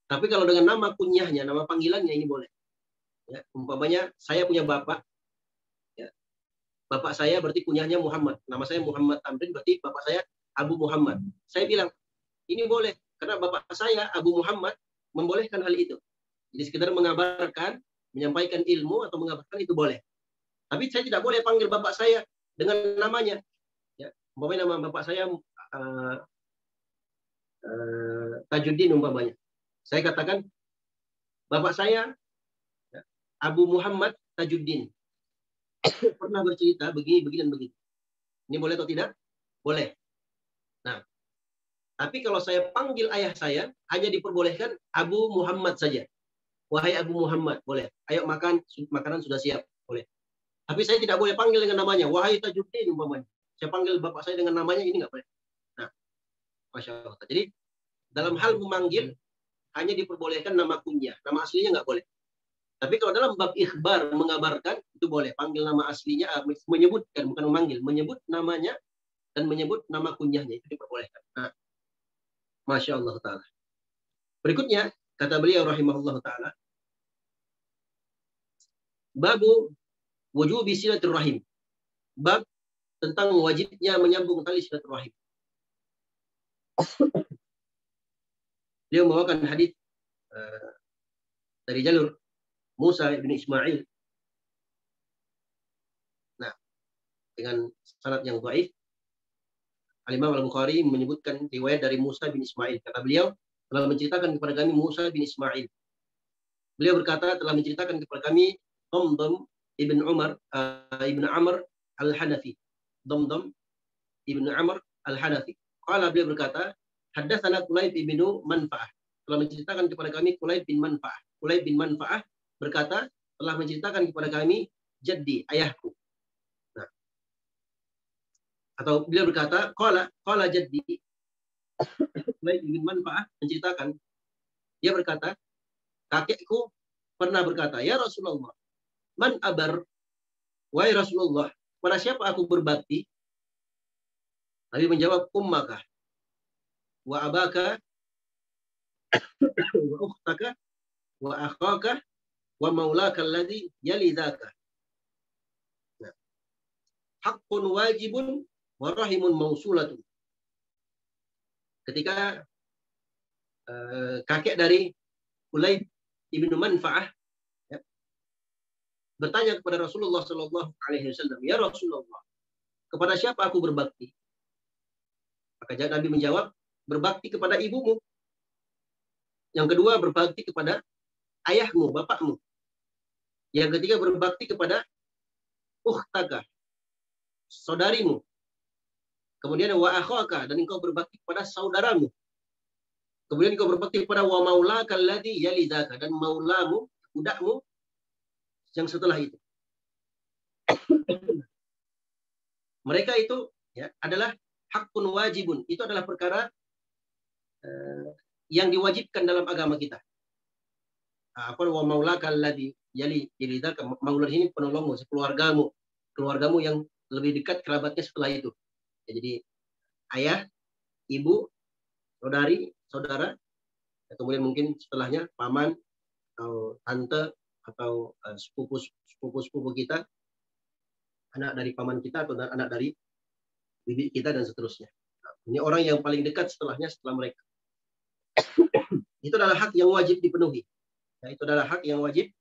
[SPEAKER 3] Tapi kalau dengan nama kunyahnya, nama panggilannya, ini boleh. Ya, umpamanya saya punya bapak. Ya, bapak saya berarti kunyahnya Muhammad. Nama saya Muhammad Tamrin, berarti bapak saya Abu Muhammad. Saya bilang, ini boleh. Karena bapak saya, Abu Muhammad, membolehkan hal itu. Jadi sekedar mengabarkan, menyampaikan ilmu atau mengabarkan itu boleh. Tapi saya tidak boleh panggil bapak saya dengan namanya. Ya, umpamanya nama bapak saya Tajuddin umpamanya. Saya katakan, bapak saya Abu Muhammad Tajuddin pernah bercerita begini, dan begini. Ini boleh atau tidak? Boleh. Nah, tapi kalau saya panggil ayah saya, hanya diperbolehkan Abu Muhammad saja. Wahai Abu Muhammad, boleh. Ayo makan, makanan sudah siap, boleh. Tapi saya tidak boleh panggil dengan namanya. Wahai Tajuddin umpamanya. Saya panggil bapak saya dengan namanya, ini nggak boleh. Nah, Masya Allah. Jadi, dalam hal memanggil, hanya diperbolehkan nama kunyah. Nama aslinya nggak boleh. Tapi kalau dalam bab ikhbar, mengabarkan, itu boleh. Panggil nama aslinya, menyebutkan, bukan memanggil. Menyebut namanya, dan menyebut nama kunyahnya. Itu diperbolehkan. Nah, Masya Allah Ta'ala. Berikutnya, kata beliau rahimahullah Ta'ala, babu wujubi silaturrahim. Bab tentang wajibnya menyambung tali silaturrahim. Beliau membawakan hadis dari jalur Musa bin Ismail. Nah, dengan sanad yang dhaif, Al-Imam Al-Bukhari menyebutkan riwayat dari Musa bin Ismail. Kata beliau, telah menceritakan kepada kami Musa bin Ismail. Beliau berkata, telah menceritakan kepada kami Damdam ibn Amr al-Hanafi. Damdam ibn Amr al-Hanafi. Qala, beliau berkata, haddatsana Kulayb ibn Manfa'ah. Telah menceritakan kepada kami Kulayb bin Manfa'ah. Kulayb bin Manfa'ah berkata, telah menceritakan kepada kami jaddi, ayahku. Nah, atau beliau berkata, qala jaddi. Kulayb bin Manfa'ah menceritakan, dia berkata, kakekku pernah berkata, ya Rasulullah, man abar, wahai Rasulullah, pada siapa aku berbakti? Nabi menjawab, ummaka, wa abaka, wa ukhtaka, wa akhaka, wa maulaka alladhi yalidhaka. Nah, haqqun wajibun wa rahimun mausulatun. Ketika kakek dari Kulayb ibnu Manfa'ah, ya, bertanya kepada Rasulullah Shallallahu Alaihi Wasallam, ya Rasulullah, kepada siapa aku berbakti? Maka Nabi menjawab, berbakti kepada ibumu. Yang kedua, berbakti kepada ayahmu, bapakmu. Yang ketiga, berbakti kepada ukhtaka, saudarimu. Kemudian wa akhaka, dan engkau berbakti kepada saudaramu. Kemudian engkau berbakti kepada wa maulaka alladhi yalidaka, dan maulamu, budakmu yang setelah itu. Mereka itu ya adalah hakun wajibun. Itu adalah perkara yang diwajibkan dalam agama kita. Apa wa maulaka alladhi yalidaka, maula ini penolongmu, keluargamu yang lebih dekat kerabatnya setelah itu. Ya, jadi ayah, ibu, saudari, saudara, kemudian mungkin setelahnya paman atau tante atau sepupu kita, anak dari paman kita atau anak dari bibi kita dan seterusnya. Nah, ini orang yang paling dekat setelahnya setelah mereka. Itu adalah hak yang wajib dipenuhi. Ya, itu adalah hak yang wajib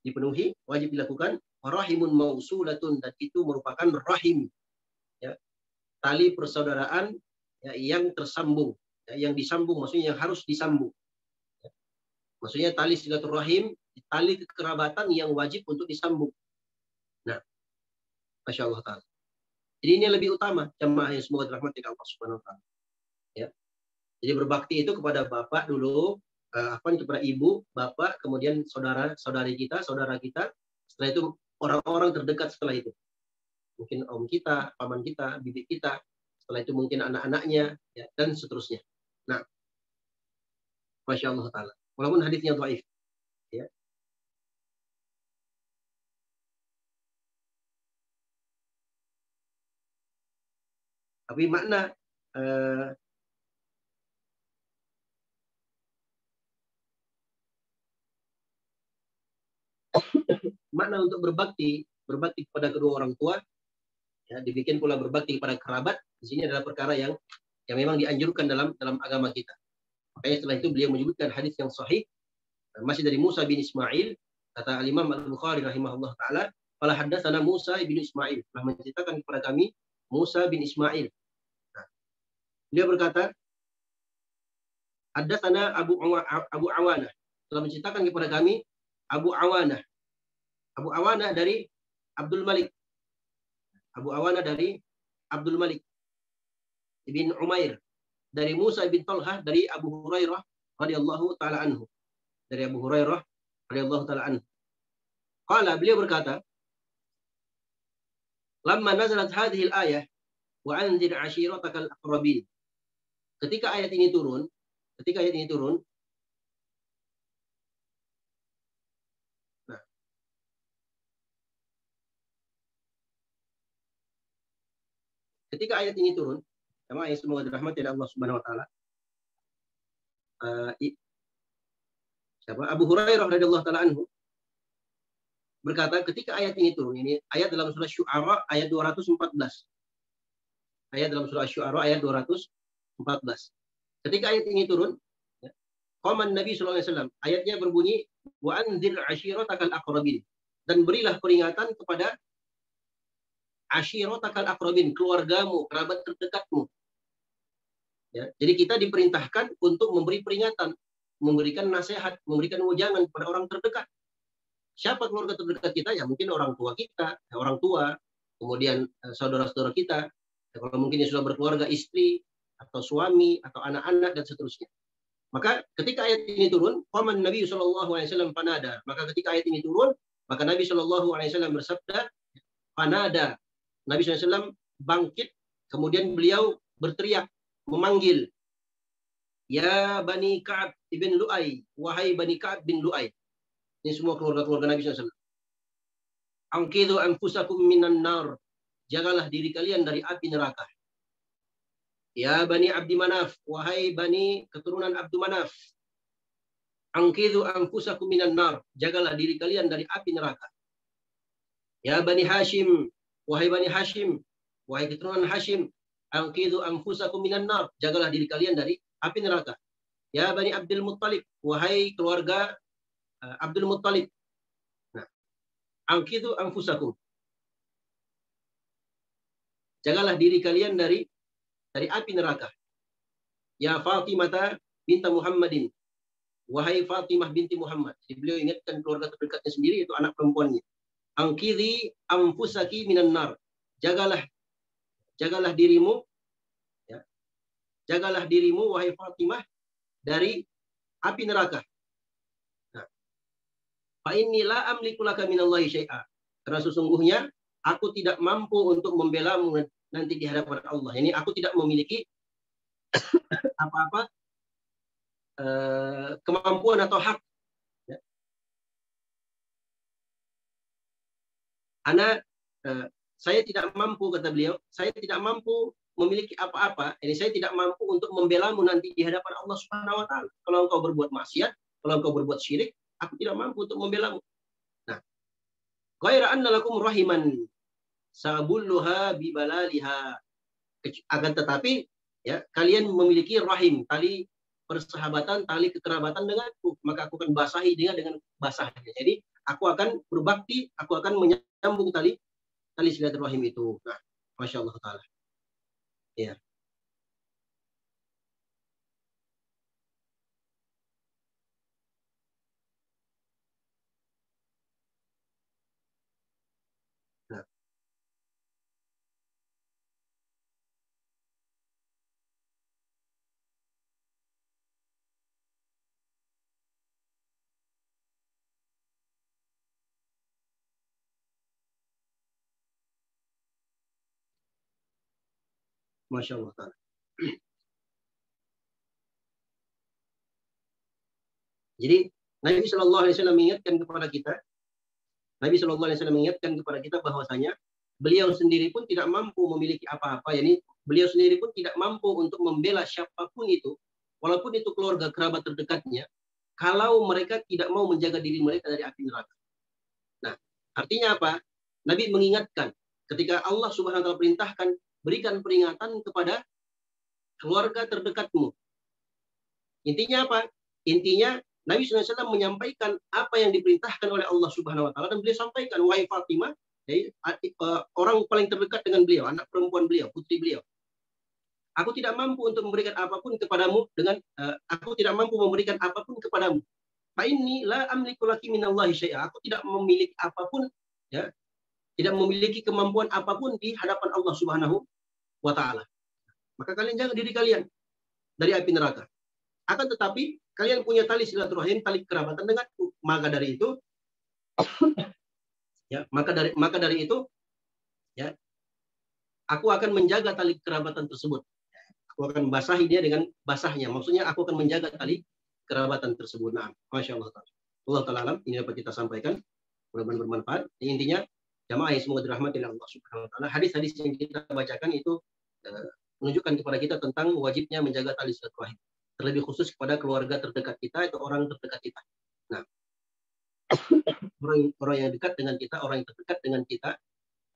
[SPEAKER 3] dipenuhi, wajib dilakukan. Rahimun mausulatun, dan itu merupakan rahim, ya, tali persaudaraan ya, yang tersambung, ya, yang disambung, maksudnya yang harus disambung. Ya. Maksudnya tali silaturahim, tali kekerabatan yang wajib untuk disambung. Nah, Masya Allah Ta'ala. Jadi ini lebih utama, jamaah yang semoga dirahmati Allah Subhanahu Wa Ta'ala. Ya. Jadi berbakti itu kepada bapak dulu, kepada ibu, bapak, kemudian saudara kita, setelah itu orang-orang terdekat setelah itu. Mungkin om kita, paman kita, bibi kita, setelah itu mungkin anak-anaknya, ya, dan seterusnya. Nah, Masya Allah Ta'ala. Walaupun hadisnya dhaif. Ya. Tapi makna makna untuk berbakti kepada kedua orang tua, ya, dibikin pula berbakti kepada kerabat. Di sini adalah perkara yang memang dianjurkan dalam agama kita. Makanya setelah itu beliau menyebutkan hadis yang sahih, masih dari Musa bin Ismail, kata Al-Imam Al-Bukhari rahimahullah ta'ala, qala haddatsana Musa bin Ismail, telah menceritakan kepada kami Musa bin Ismail. Nah, dia berkata, haddatsana Abu Awanah, telah menceritakan kepada kami Abu Awanah. Abu Awanah dari Abdul Malik. Abu Awanah dari Abdul Malik ibn Umair, dari Musa bin Talhah, dari Abu Hurairah radhiyallahu taala anhu. Dari Abu Hurairah radhiyallahu taala anhu. Qala, beliau berkata, lamma nazalat hadhihi al-ayah wa anzir ashiratakal aqrabin. Ketika ayat ini turun, ketika ayat ini turun, sama yang semoga dirahmati oleh Allah Subhanahu Wa Taala, Abu Hurairah radhiyallahu taala anhu berkata, ketika ayat ini turun, ini ayat dalam surah Syu'ara ayat 214. Ayat dalam surah Syu'ara ayat 214. Ketika ayat ini turun, qaman Nabi sallallahu alaihi wasallam, ayatnya berbunyi wa anzir ashiratakal aqrabin, dan berilah peringatan kepada ashiratakal aqrabin, keluargamu, kerabat terdekatmu. Ya, jadi kita diperintahkan untuk memberi peringatan, memberikan nasihat, memberikan wejangan kepada orang terdekat. Siapa keluarga terdekat kita? Ya mungkin orang tua kita, kemudian saudara-saudara kita. Ya, kalau mungkin yang sudah berkeluarga, istri atau suami atau anak-anak dan seterusnya. Maka ketika ayat ini turun, qaman Nabi sallallahu alaihi wasallam fanada. Maka ketika ayat ini turun, maka Nabi sallallahu alaihi wasallam bersabda, fanada. Nabi SAW bangkit, kemudian beliau berteriak, memanggil, ya Bani Ka'ab ibn Lu'ay, wahai Bani Ka'ab bin Lu'ay. Ini semua keluarga-keluarga Nabi SAW. Angkidhu anfusakum minan nar, jagalah diri kalian dari api neraka. Ya Bani Abdi Manaf, wahai Bani keturunan Abdu Manaf. Angkidhu anfusakum minan nar, jagalah diri kalian dari api neraka. Ya Bani Hashim, wahai Bani Hashim, wahai keturunan Hashim, angkidhu anfusakum minan nar, jagalah diri kalian dari api neraka. Ya Bani Abdul Muttalib, wahai keluarga Abdul Muttalib. Nah, Angkitu anfusakum. Jagalah diri kalian dari api neraka. Ya Fatimah binta Muhammadin. Wahai Fatimah binti Muhammad. Jadi beliau ingatkan keluarga terdekatnya sendiri, itu anak perempuannya. Angkiri anfusaki minan nar. Jagalah dirimu, ya. Jagalah dirimu wahai Fatimah dari api neraka. Nah, fa inni la amliku laka minallahi syai'a. Karena sesungguhnya aku tidak mampu untuk membelamu nanti di hadapan Allah. Ini aku tidak memiliki apa-apa kemampuan atau hak. Ya. Saya tidak mampu, kata beliau, saya tidak mampu memiliki apa-apa. Ini saya tidak mampu untuk membelamu nanti di hadapan Allah Subhanahu wa taala. Kalau engkau berbuat maksiat, kalau engkau berbuat syirik, aku tidak mampu untuk membelamu. Nah, ghaira anna lakum rahiman sabulluha bibalaliha. Akan tetapi ya, kalian memiliki rahim, tali persahabatan, tali kekerabatan denganku, maka aku akan basahi dengan basahnya. Jadi aku akan berbakti, aku akan menyambung tali silaturahim itu. Nah, Masya Allah Ta'ala. Ya. Nah. Masya Allah Ta'ala. Jadi Nabi Shallallahu Alaihi Wasallam mengingatkan kepada kita, bahwasanya beliau sendiri pun tidak mampu memiliki apa-apa. Yani beliau sendiri pun tidak mampu untuk membela siapapun itu, walaupun itu keluarga kerabat terdekatnya, kalau mereka tidak mau menjaga diri mereka dari api neraka. Nah, artinya apa? Nabi mengingatkan ketika Allah Subhanahu wa taala perintahkan, berikan peringatan kepada keluarga terdekatmu. Intinya apa? Intinya Nabi SAW menyampaikan apa yang diperintahkan oleh Allah Subhanahu wa taala, dan beliau sampaikan, wahai Fatimah, jadi orang paling terdekat dengan beliau, anak perempuan beliau, putri beliau. Aku tidak mampu untuk memberikan apapun kepadamu aku tidak mampu memberikan apapun kepadamu. Fa inni la amliku laki minallahi syai'a. Aku tidak memiliki apapun, ya, tidak memiliki kemampuan apapun di hadapan Allah Subhanahu wa taala. Maka kalian jaga diri kalian dari api neraka. Akan tetapi kalian punya tali silaturahim, tali kerabatan denganku. Maka dari itu, ya, maka dari itu, ya, aku akan menjaga tali kerabatan tersebut. Aku akan basahi dia dengan basahnya. Maksudnya aku akan menjaga tali kerabatan tersebut. Nah, Masya Allah. Allah Ta'ala alam, ini dapat kita sampaikan. Mudah-mudahan bermanfaat. Intinya, jamaah yang semoga dirahmati oleh Allah Subhanahu wa taala. Hadis-hadis yang kita bacakan itu menunjukkan kepada kita tentang wajibnya menjaga tali silaturahim. Terlebih khusus kepada keluarga terdekat kita atau orang terdekat kita. Nah, orang yang dekat dengan kita, orang yang terdekat dengan kita,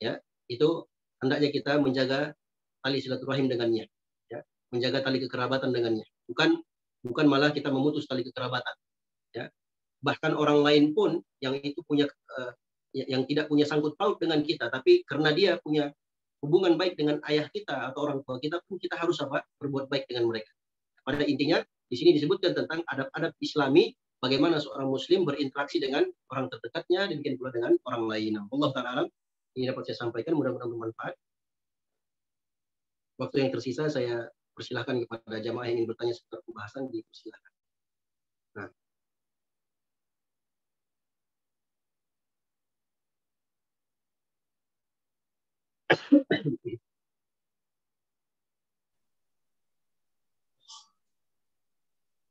[SPEAKER 3] ya, itu hendaknya kita menjaga tali silaturahim dengannya, ya, menjaga tali kekerabatan dengannya. Bukan malah kita memutus tali kekerabatan, ya. Bahkan orang lain pun yang itu punya yang tidak punya sangkut paut dengan kita, tapi karena dia punya hubungan baik dengan ayah kita atau orang tua kita pun, kita harus berbuat baik dengan mereka. Pada intinya di sini disebutkan tentang adab-adab Islami, bagaimana seorang Muslim berinteraksi dengan orang terdekatnya, demikian pula dengan orang lain. Allah Ta'ala, ini dapat saya sampaikan, mudah-mudahan bermanfaat. Waktu yang tersisa saya persilahkan kepada jamaah yang ingin bertanya seputar pembahasan, dipersilahkan. Nah.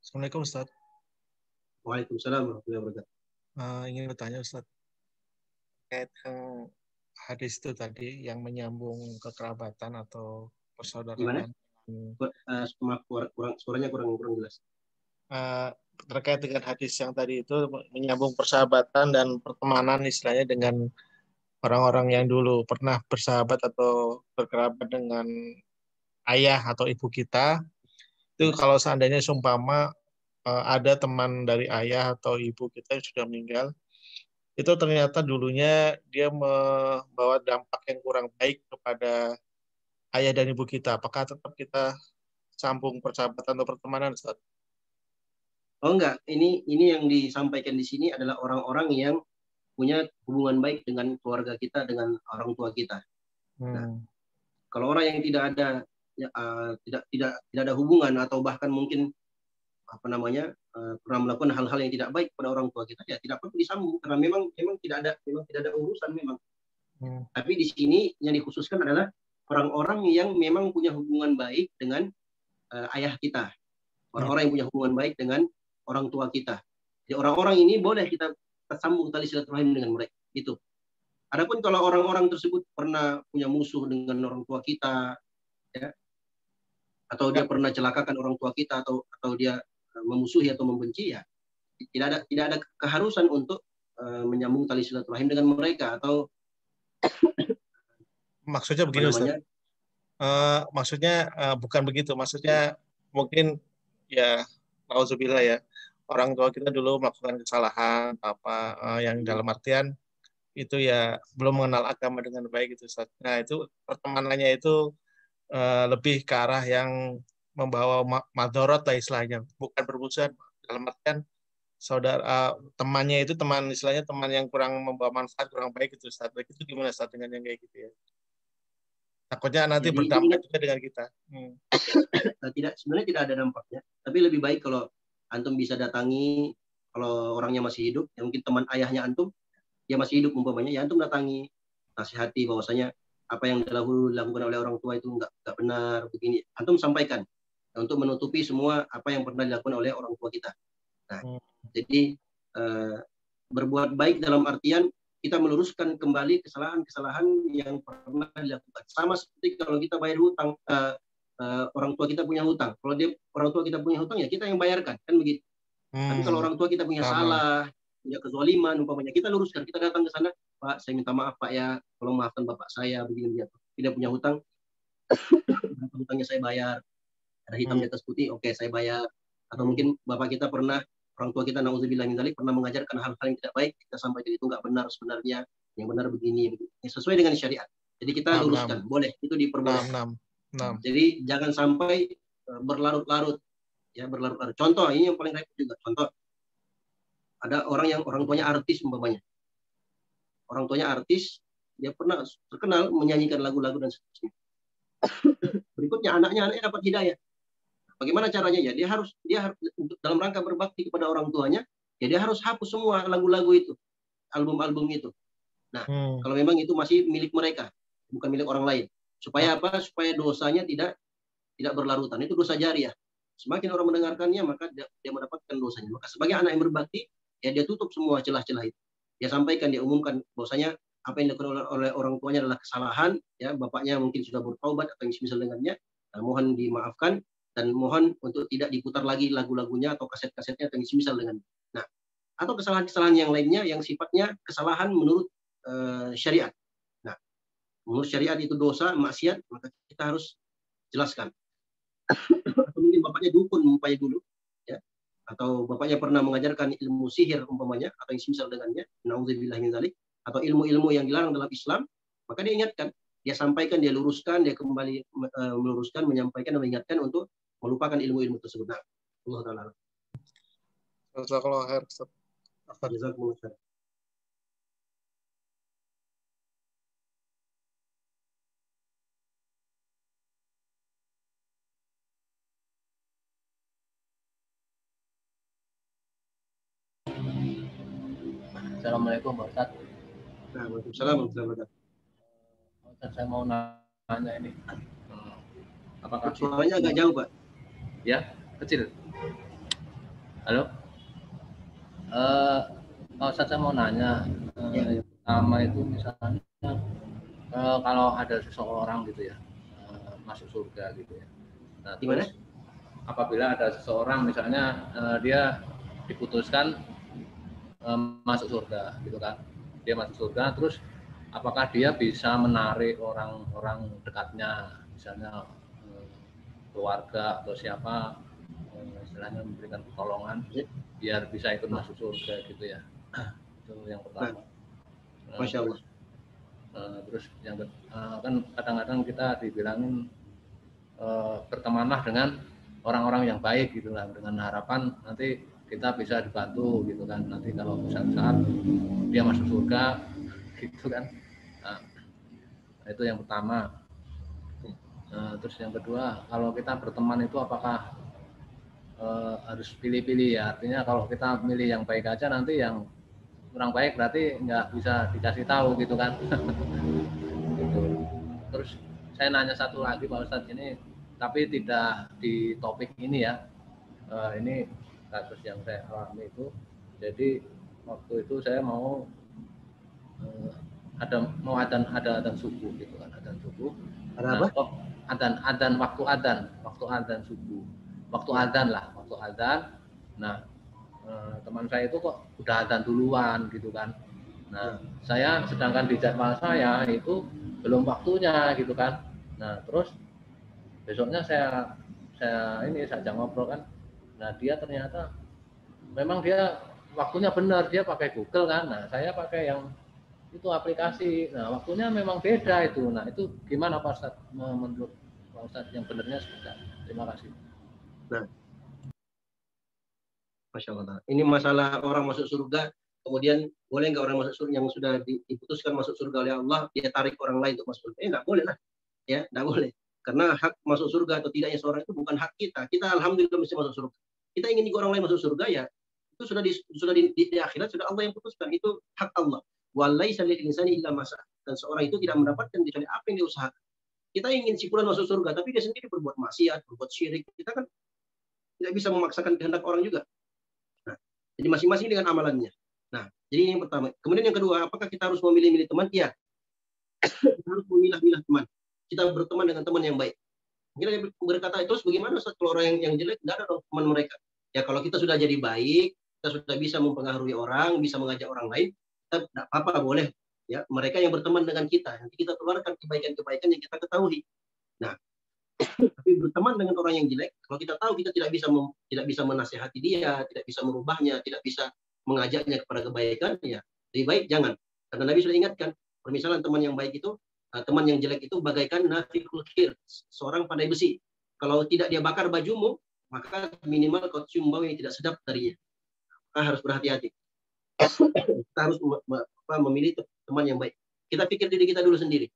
[SPEAKER 1] Assalamualaikum Ustaz.
[SPEAKER 3] Waalaikumsalam warahmatullahi wabarakatuh.
[SPEAKER 1] Ingin bertanya Ustaz, terkait hadis itu tadi yang menyambung kekerabatan atau persaudaraan.
[SPEAKER 3] Suaranya kurang jelas.
[SPEAKER 1] Terkait dengan hadis yang tadi itu menyambung persahabatan dan pertemanan istilahnya dengan orang-orang yang dulu pernah bersahabat atau berkerabat dengan ayah atau ibu kita. Itu kalau seandainya seumpama ada teman dari ayah atau ibu kita yang sudah meninggal, itu ternyata dulunya dia membawa dampak yang kurang baik kepada ayah dan ibu kita, apakah tetap kita sambung persahabatan atau pertemanan, Ustaz?
[SPEAKER 3] Oh enggak, ini yang disampaikan di sini adalah orang-orang yang punya hubungan baik dengan keluarga kita, dengan orang tua kita. Nah, kalau orang yang tidak ada ya, tidak ada hubungan atau bahkan mungkin pernah melakukan hal-hal yang tidak baik pada orang tua kita, ya tidak perlu disambung karena memang tidak ada urusan memang. Tapi di sini yang dikhususkan adalah orang-orang yang memang punya hubungan baik dengan ayah kita, orang-orang yang punya hubungan baik dengan orang tua kita. Jadi orang-orang ini boleh kita sambung tali silaturahim dengan mereka. Itu. Adapun kalau orang-orang tersebut pernah punya musuh dengan orang tua kita, ya, atau dia pernah celakakan orang tua kita, atau dia memusuhi atau membenci, ya tidak ada keharusan untuk menyambung tali silaturahim dengan mereka. Atau
[SPEAKER 1] maksudnya begini, Ustaz. Maksudnya bukan begitu. Maksudnya mungkin ya, nauzubillah ya, orang tua kita dulu melakukan kesalahan yang dalam artian itu ya belum mengenal agama dengan baik itu, Ustaz. Nah, itu pertemanannya itu lebih ke arah yang membawa madorot lah istilahnya, bukan permusuhan. Dalam artian saudara temannya itu istilahnya teman yang kurang membawa manfaat, kurang baik itu, Ustaz. Itu gimana, Ustaz, dengan yang kayak gitu ya? Takutnya nanti berdampak juga dengan kita.
[SPEAKER 3] Sebenarnya tidak ada dampaknya. Tapi lebih baik kalau antum bisa datangi, kalau orangnya masih hidup, ya mungkin teman ayahnya antum, dia masih hidup umpamanya, ya antum datangi, nasihati bahwasanya apa yang dahulu dilakukan oleh orang tua itu nggak benar, begini. Antum sampaikan untuk menutupi semua apa yang pernah dilakukan oleh orang tua kita. Nah, jadi berbuat baik dalam artian kita meluruskan kembali kesalahan-kesalahan yang pernah dilakukan. Sama seperti kalau kita bayar hutang, orang tua kita punya hutang. Kalau orang tua kita punya hutang, ya kita yang bayarkan, kan begitu. Tapi kalau orang tua kita punya salah, punya kezaliman, umpamanya kita luruskan, kita datang ke sana, Pak, saya minta maaf Pak ya, tolong maafkan bapak saya, begini tidak punya hutang, hutangnya saya bayar, ada hitam di atas putih, oke, saya bayar. Atau mungkin bapak kita pernah, orang tua kita nauzubillah min dzalik, pernah mengajarkan hal-hal yang tidak baik, kita sampaikan itu nggak benar sebenarnya, yang benar begini, sesuai dengan syariat. Jadi kita luruskan, boleh, itu diperbolehkan. Jadi jangan sampai berlarut-larut, ya berlarut-larut. Contoh ini yang paling repot juga. Contoh, ada orang tuanya artis umpamanya. Orang tuanya artis, dia pernah terkenal menyanyikan lagu-lagu dan seterusnya. Berikutnya anaknya dapat hidayah. Bagaimana caranya? Ya dia harus dalam rangka berbakti kepada orang tuanya, ya dia harus hapus semua lagu-lagu itu, album-album itu. Nah, kalau memang itu masih milik mereka, bukan milik orang lain. Supaya apa? Supaya dosanya tidak berlarutan. Itu dosa jariah. Semakin orang mendengarkannya, maka dia mendapatkan dosanya. Maka sebagai anak yang berbakti, ya dia tutup semua celah-celah itu. Dia sampaikan, dia umumkan bahwasanya apa yang dilakukan oleh orang tuanya adalah kesalahan, ya bapaknya mungkin sudah bertaubat atau yang semisal dengannya, mohon dimaafkan dan mohon untuk tidak diputar lagi lagu-lagunya atau kaset-kasetnya atau yang semisal dengannya. Nah, atau kesalahan-kesalahan yang lainnya yang sifatnya kesalahan menurut syariat. Nah, menurut syariat itu dosa, maksiat, maka kita harus jelaskan. Atau mungkin bapaknya dukun umpamanya dulu, ya, atau bapaknya pernah mengajarkan ilmu sihir umpamanya atau yang semisal dengannya, nauzubillah min dzalik, atau ilmu-ilmu yang dilarang dalam Islam, maka dia ingatkan, dia sampaikan, dia luruskan, dia kembali meluruskan, menyampaikan dan mengingatkan untuk melupakan ilmu-ilmu tersebut. Nah, Allah taala.
[SPEAKER 1] Jazakallahu khair.
[SPEAKER 3] Jazakumullah khair.
[SPEAKER 2] Assalamualaikum Pak Ustaz.
[SPEAKER 3] Waalaikumsalam warahmatullahi wabarakatuh.
[SPEAKER 2] Ustaz, saya mau nanya ini. Apakah
[SPEAKER 3] suaranya agak jauh, Pak?
[SPEAKER 2] Ya, kecil. Halo? Pak Ustaz, saya mau nanya. Yang pertama itu misalnya kalau ada seseorang gitu ya, masuk surga gitu ya. Nah, terus apabila ada seseorang misalnya dia diputuskan masuk surga gitu kan, dia masuk surga, terus apakah dia bisa menarik orang-orang dekatnya, misalnya keluarga atau siapa, istilahnya memberikan pertolongan biar bisa ikut masuk surga gitu ya. Itu yang pertama.
[SPEAKER 3] Masya Allah.
[SPEAKER 2] Terus yang kan kadang-kadang kita dibilangin bertemanlah dengan orang-orang yang baik gitu kan, dengan harapan nanti kita bisa dibantu gitu kan, nanti kalau saat dia masuk surga gitu kan. Nah, itu yang pertama. Terus yang kedua, kalau kita berteman itu apakah harus pilih-pilih ya, artinya kalau kita milih yang baik aja nanti yang kurang baik berarti nggak bisa dikasih tahu gitu kan. Gitu. Terus saya nanya satu lagi Pak Ustadz ini, tapi tidak di topik ini ya. Ini kasus yang saya alami itu. Jadi waktu itu saya mau ada adzan subuh gitu kan, adzan subuh.
[SPEAKER 3] Ada apa?
[SPEAKER 2] Adzan waktu adzan subuh. Waktu adzan. Nah, teman saya itu kok udah adzan duluan gitu kan. Nah, saya sedangkan di jadwal saya itu belum waktunya gitu kan. Nah, terus besoknya saya ajak ngobrol kan. Nah, dia ternyata memang dia waktunya benar, dia pakai Google kan. Nah, saya pakai yang itu aplikasi. Nah, waktunya memang beda itu. Nah, itu gimana Pak Ustadz, menurut Pak Ustadz yang benernya seperti apa? Terima kasih.
[SPEAKER 3] Nah, Masya Allah. Ini masalah orang masuk surga, kemudian boleh nggak orang masuk surga yang sudah diputuskan masuk surga oleh Allah, dia tarik orang lain untuk masuk surga? Nggak boleh lah, ya, nggak boleh. Karena hak masuk surga atau tidaknya seorang itu bukan hak kita. Kita alhamdulillah mesti masuk surga. Kita ingin juga orang lain masuk surga, ya itu sudah di akhirat sudah Allah yang putuskan, itu hak Allah. Walaisa lil insani illa ma sa'a. Dan seorang itu tidak mendapatkan kecuali apa yang dia usahakan. Kita ingin si fulan masuk surga, tapi dia sendiri berbuat maksiat, berbuat syirik. Kita kan tidak bisa memaksakan kehendak orang juga. Nah, jadi masing-masing dengan amalannya. Nah, jadi yang pertama. Kemudian yang kedua, apakah kita harus memilih-milih teman? Iya. Kita harus memilah-milah teman. Kita berteman dengan teman yang baik. Mungkin ada berkata, terus bagaimana kalau orang yang jelek? Tidak ada dong teman mereka. Ya kalau kita sudah jadi baik, kita sudah bisa mempengaruhi orang, bisa mengajak orang lain, kita tidak apa-apa, boleh. Ya, mereka yang berteman dengan kita, nanti kita keluarkan kebaikan-kebaikan yang kita ketahui. Nah, tapi berteman dengan orang yang jelek, kalau kita tahu kita tidak bisa menasihati dia, tidak bisa merubahnya, tidak bisa mengajaknya kepada kebaikan, ya lebih baik jangan. Karena Nabi sudah ingatkan, permisalan teman yang baik itu, teman yang jelek itu bagaikan nafikul kir, seorang pandai besi. Kalau tidak dia bakar bajumu, maka minimal kau cium bau yang tidak sedap darinya. Maka harus berhati-hati. Kita harus memilih teman yang baik. Kita pikir diri kita dulu sendiri.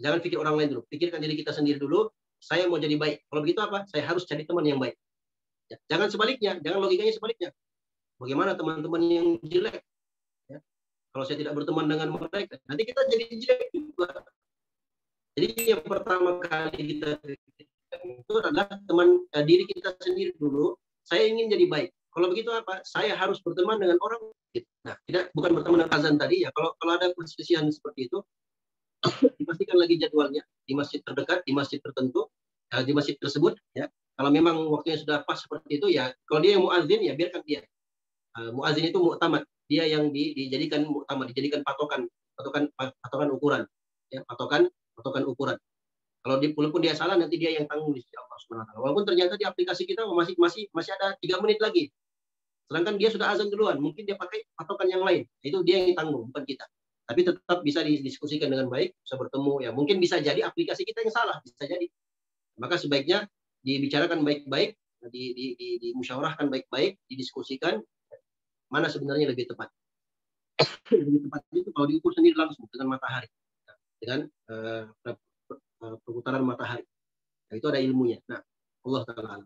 [SPEAKER 3] Jangan pikir orang lain dulu. Pikirkan diri kita sendiri dulu. Saya mau jadi baik. Kalau begitu apa? Saya harus cari teman yang baik. Jangan sebaliknya. Jangan logikanya sebaliknya. Bagaimana teman-teman yang jelek? Ya. Kalau saya tidak berteman dengan mereka, nanti kita jadi jelek juga. Jadi yang pertama kali kita itu adalah teman diri kita sendiri dulu. Saya ingin jadi baik. Kalau begitu apa? Saya harus berteman dengan orang. Nah, bukan berteman dengan azan tadi ya. Kalau ada perselisihan seperti itu, dipastikan lagi jadwalnya di masjid terdekat, di masjid tertentu, di masjid tersebut. Ya, kalau memang waktunya sudah pas seperti itu, ya kalau dia yang muadzin, ya biarkan dia. Muadzin itu mu'tamad, dia yang dijadikan mu'tamad, dijadikan patokan ukuran, ya patokan ukuran. Kalau walaupun dia salah, nanti dia yang tanggung di sisi Allah Subhanahu wa taala. Walaupun ternyata di aplikasi kita masih ada 3 menit lagi. Sedangkan dia sudah azan duluan, mungkin dia pakai patokan yang lain. Itu dia yang tanggung, bukan kita. Tapi tetap bisa didiskusikan dengan baik, bisa bertemu. Ya mungkin bisa jadi aplikasi kita yang salah, bisa jadi. Maka sebaiknya dibicarakan baik-baik, dimusyawarahkan baik-baik, didiskusikan mana sebenarnya lebih tepat. Lebih tepat itu kalau diukur sendiri langsung dengan matahari, dengan perputaran matahari. Nah, itu ada ilmunya. Nah, Allah Ta'ala.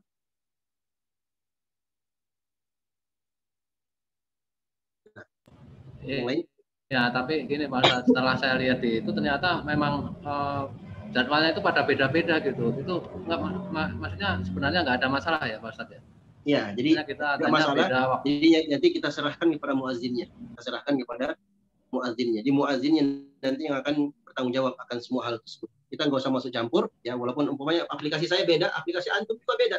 [SPEAKER 2] Yang lain? Ya, tapi gini Pak Ustadz, setelah saya lihat itu ternyata memang jadwalnya itu pada beda-beda gitu. Itu enggak, maksudnya sebenarnya nggak ada masalah ya Pak Ustadz ya?
[SPEAKER 3] Ya, jadi
[SPEAKER 2] kita
[SPEAKER 3] ada masalah. Jadi nanti kita serahkan kepada muazzinnya. Kita serahkan kepada muazzinnya. Di muazzinnya nanti yang akan bertanggung jawab akan semua hal tersebut. Kita nggak usah masuk campur, ya walaupun umpamanya aplikasi saya beda, aplikasi antum juga beda.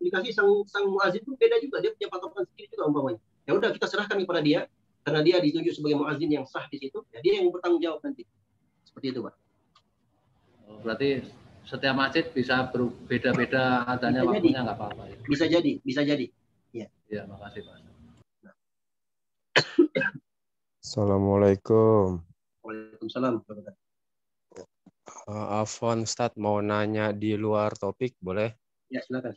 [SPEAKER 3] Aplikasi sang muazzin pun beda juga, dia punya patokan sendiri juga umpamanya. Ya udah kita serahkan kepada dia. Karena dia ditunjuk sebagai muazzin yang sah di situ, ya dia yang bertanggung jawab nanti. Seperti itu, Pak.
[SPEAKER 2] Berarti setiap masjid bisa berbeda-beda adanya waktunya, nggak apa-apa ya?
[SPEAKER 3] Bisa jadi. Ya.
[SPEAKER 2] Ya, makasih Pak.
[SPEAKER 4] Assalamualaikum.
[SPEAKER 3] Waalaikumsalam.
[SPEAKER 4] Afwan Ustadz mau nanya di luar topik boleh?
[SPEAKER 3] Ya, silakan.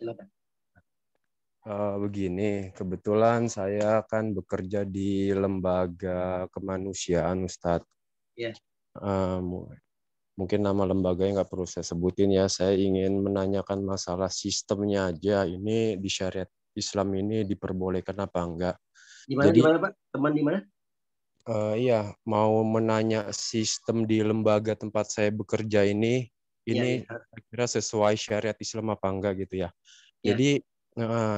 [SPEAKER 4] Begini, kebetulan saya kan bekerja di lembaga kemanusiaan Ustadz.
[SPEAKER 3] Ya.
[SPEAKER 4] Mungkin nama lembaganya nggak perlu saya sebutin ya. Saya ingin menanyakan masalah sistemnya aja. Ini di syariat Islam ini diperbolehkan apa enggak?
[SPEAKER 3] Di mana Pak? Teman di mana?
[SPEAKER 4] Iya, mau menanya sistem di lembaga tempat saya bekerja ini
[SPEAKER 3] Ya.
[SPEAKER 4] kira sesuai syariat Islam apa enggak gitu ya.
[SPEAKER 3] Ya.
[SPEAKER 4] Jadi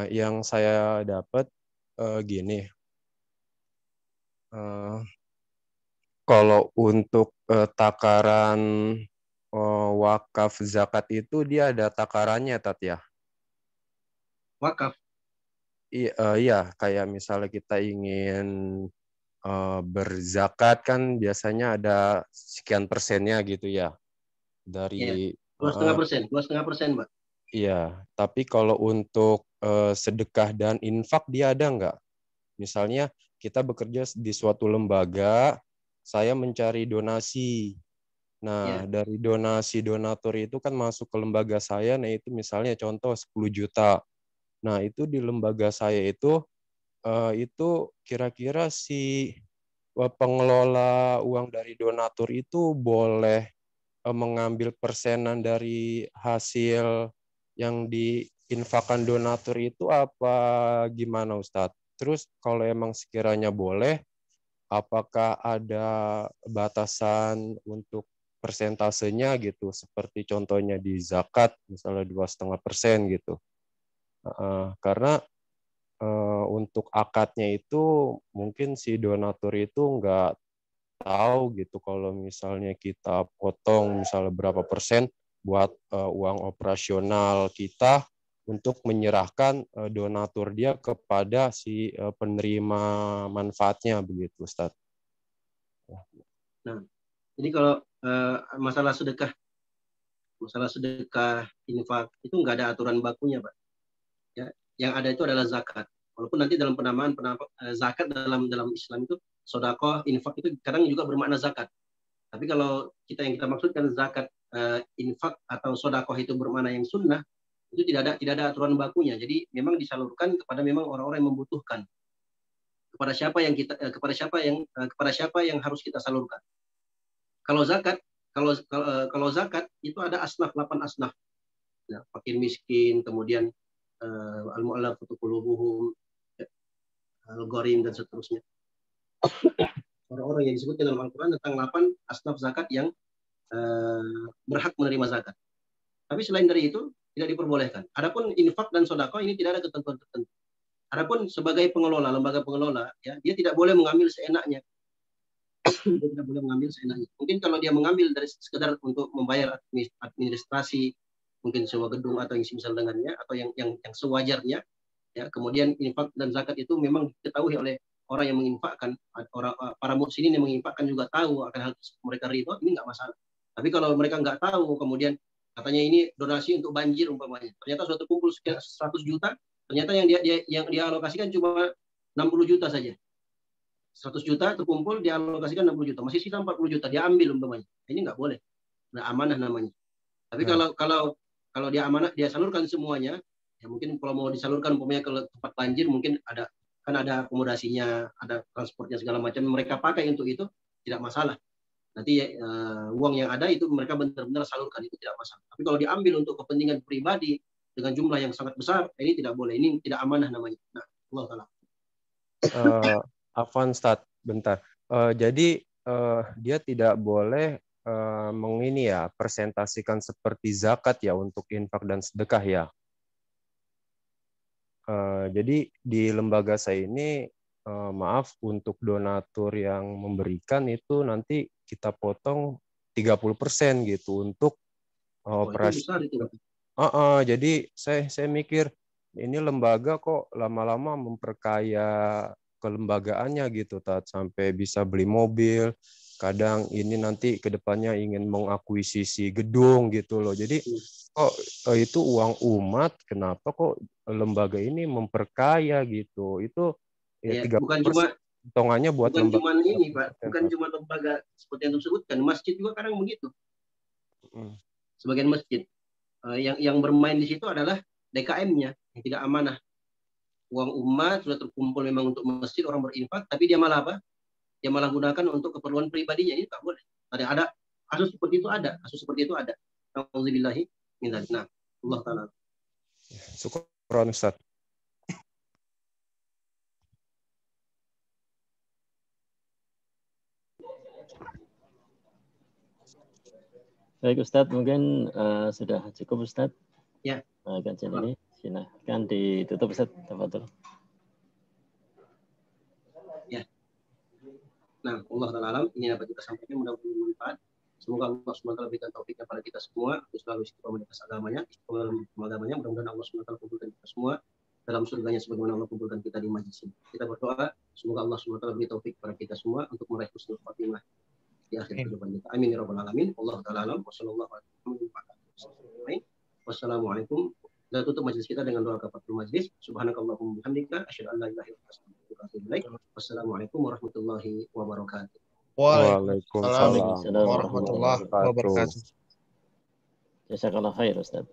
[SPEAKER 4] yang saya dapat gini, kalau untuk takaran wakaf zakat itu dia ada takarannya, Tat ya.
[SPEAKER 3] Wakaf.
[SPEAKER 4] Iya, kayak misalnya kita ingin berzakat kan biasanya ada sekian persennya gitu ya dari
[SPEAKER 3] 2,5%, 2,5%, Mbak.
[SPEAKER 4] Iya, tapi kalau untuk sedekah dan infak dia ada nggak? Misalnya kita bekerja di suatu lembaga, saya mencari donasi. Nah, dari donasi donatur itu kan masuk ke lembaga saya, nah itu misalnya contoh 10 juta. Nah, itu di lembaga saya itu kira-kira si pengelola uang dari donatur itu boleh mengambil persenan dari hasil yang diinfakkan donatur itu apa gimana Ustadz? Terus kalau emang sekiranya boleh, apakah ada batasan untuk persentasenya gitu? Seperti contohnya di zakat, misalnya 2,5% gitu. Karena untuk akadnya itu mungkin si donatur itu nggak tahu gitu kalau misalnya kita potong misalnya berapa persen buat uang operasional kita untuk menyerahkan donatur dia kepada si penerima manfaatnya begitu Ustaz.
[SPEAKER 3] Nah, jadi kalau masalah sedekah infak itu nggak ada aturan bakunya, Pak. Ya, yang ada itu adalah zakat. Walaupun nanti dalam penamaan zakat dalam Islam itu sodakoh, infak itu kadang juga bermakna zakat. Tapi kalau yang kita maksudkan zakat, infak atau sodakoh itu bermakna yang sunnah, itu tidak ada aturan bakunya. Jadi memang disalurkan kepada memang orang-orang yang membutuhkan. Kepada siapa yang harus kita salurkan. Kalau zakat itu ada asnaf, 8 asnaf. Ya, fakir miskin, kemudian al-mu'allafatu qulubuhum, al-gharim dan seterusnya. Orang-orang yang disebutkan dalam Al-Quran tentang 8 asnaf zakat yang berhak menerima zakat. Tapi selain dari itu tidak diperbolehkan. Adapun infak dan sodako ini tidak ada ketentuan tertentu. Adapun sebagai pengelola, lembaga pengelola, ya, dia tidak boleh mengambil seenaknya. Dia tidak boleh mengambil seenaknya. Mungkin kalau dia mengambil dari sekedar untuk membayar administrasi, mungkin sewa gedung atau yang semisal dengannya, atau yang sewajarnya, ya, kemudian infak dan zakat itu memang diketahui oleh orang yang menginfakkan, para muhsinin yang menginfakkan juga tahu akan hal mereka ridho, ini nggak masalah. Tapi kalau mereka nggak tahu, kemudian katanya ini donasi untuk banjir umpamanya, ternyata sudah terkumpul sekian 100 juta, ternyata yang dia alokasikan cuma 60 juta saja. 100 juta terkumpul, dialokasikan 60 juta, masih sisa 40 juta, dia ambil umpamanya. Ini nggak boleh. Nah, amanah namanya. Tapi kalau dia amanah, dia salurkan semuanya, ya mungkin kalau mau disalurkan umpamanya ke tempat banjir, mungkin ada akomodasinya, ada transportnya segala macam, mereka pakai untuk itu, tidak masalah. Nanti uang yang ada itu mereka benar-benar salurkan, itu tidak masalah. Tapi kalau diambil untuk kepentingan pribadi dengan jumlah yang sangat besar, ini tidak boleh. Ini tidak amanah namanya. Nah, Allah taala.
[SPEAKER 4] Afwan Ustaz, bentar. Jadi dia tidak boleh presentasikan seperti zakat ya untuk infak dan sedekah ya. Jadi di lembaga saya ini maaf untuk donatur yang memberikan itu nanti kita potong 30% gitu untuk operasi. Jadi saya mikir ini lembaga kok lama-lama memperkaya kelembagaannya gitu Tat, sampai bisa beli mobil. Kadang ini nanti kedepannya ingin mengakuisisi gedung gitu loh. Jadi kok itu uang umat, kenapa kok lembaga ini memperkaya gitu? Itu
[SPEAKER 3] ya,
[SPEAKER 4] Hitungannya buat
[SPEAKER 3] Bukan
[SPEAKER 4] lembaga
[SPEAKER 3] cuma ini, Pak. Bukan
[SPEAKER 4] Pak.
[SPEAKER 3] cuma lembaga seperti yang disebutkan. Masjid juga kadang begitu. Sebagian masjid. Yang bermain di situ adalah DKM-nya yang tidak amanah. Uang umat sudah terkumpul memang untuk masjid, orang berinfak, tapi dia malah apa? Dia malah gunakan untuk keperluan pribadinya. Ini tak boleh. Ada kasus seperti itu ada. Kasus seperti itu ada. Alhamdulillahi min dzalik. Nah, Allah taala.
[SPEAKER 4] Syukran Ustaz.
[SPEAKER 5] Baik Ustadz, mungkin sudah cukup Ustadz.
[SPEAKER 3] Ya.
[SPEAKER 5] Kajian ini silahkan ditutup Ustadz. Tafadhol.
[SPEAKER 3] Ya. Nah, Allah taala alam, ini dapat kita sampaikan, mudah-mudahan bermanfaat. Semoga Allah SWT berikan taufiknya pada kita semua untuk selalu istiqomah di atas agamanya, istiqomah dalam agamanya. Mudah-mudahan Allah SWT kumpulkan kita semua dalam surganya sebagaimana Allah kumpulkan kita di majlis ini. Kita berdoa semoga Allah SWT beri taufik pada kita semua untuk meraih husnul khatimah di akhir kehidupan kita. Amin ya rabbal alamin. Allah taala alam. Wassalamualaikum. Kita tutup majlis kita dengan doa kafaratul majlis. Subhanakallahumma bihamdika asyhadu an la ilaha illa anta astaghfiruka wa atubu ilaik. Wassalamualaikum warahmatullahi wabarakatuh.
[SPEAKER 1] Waalaikumsalam
[SPEAKER 5] Waalaikumsalam
[SPEAKER 1] warahmatullahi wabarakatuh.
[SPEAKER 5] Jazakallah khair Ustaz.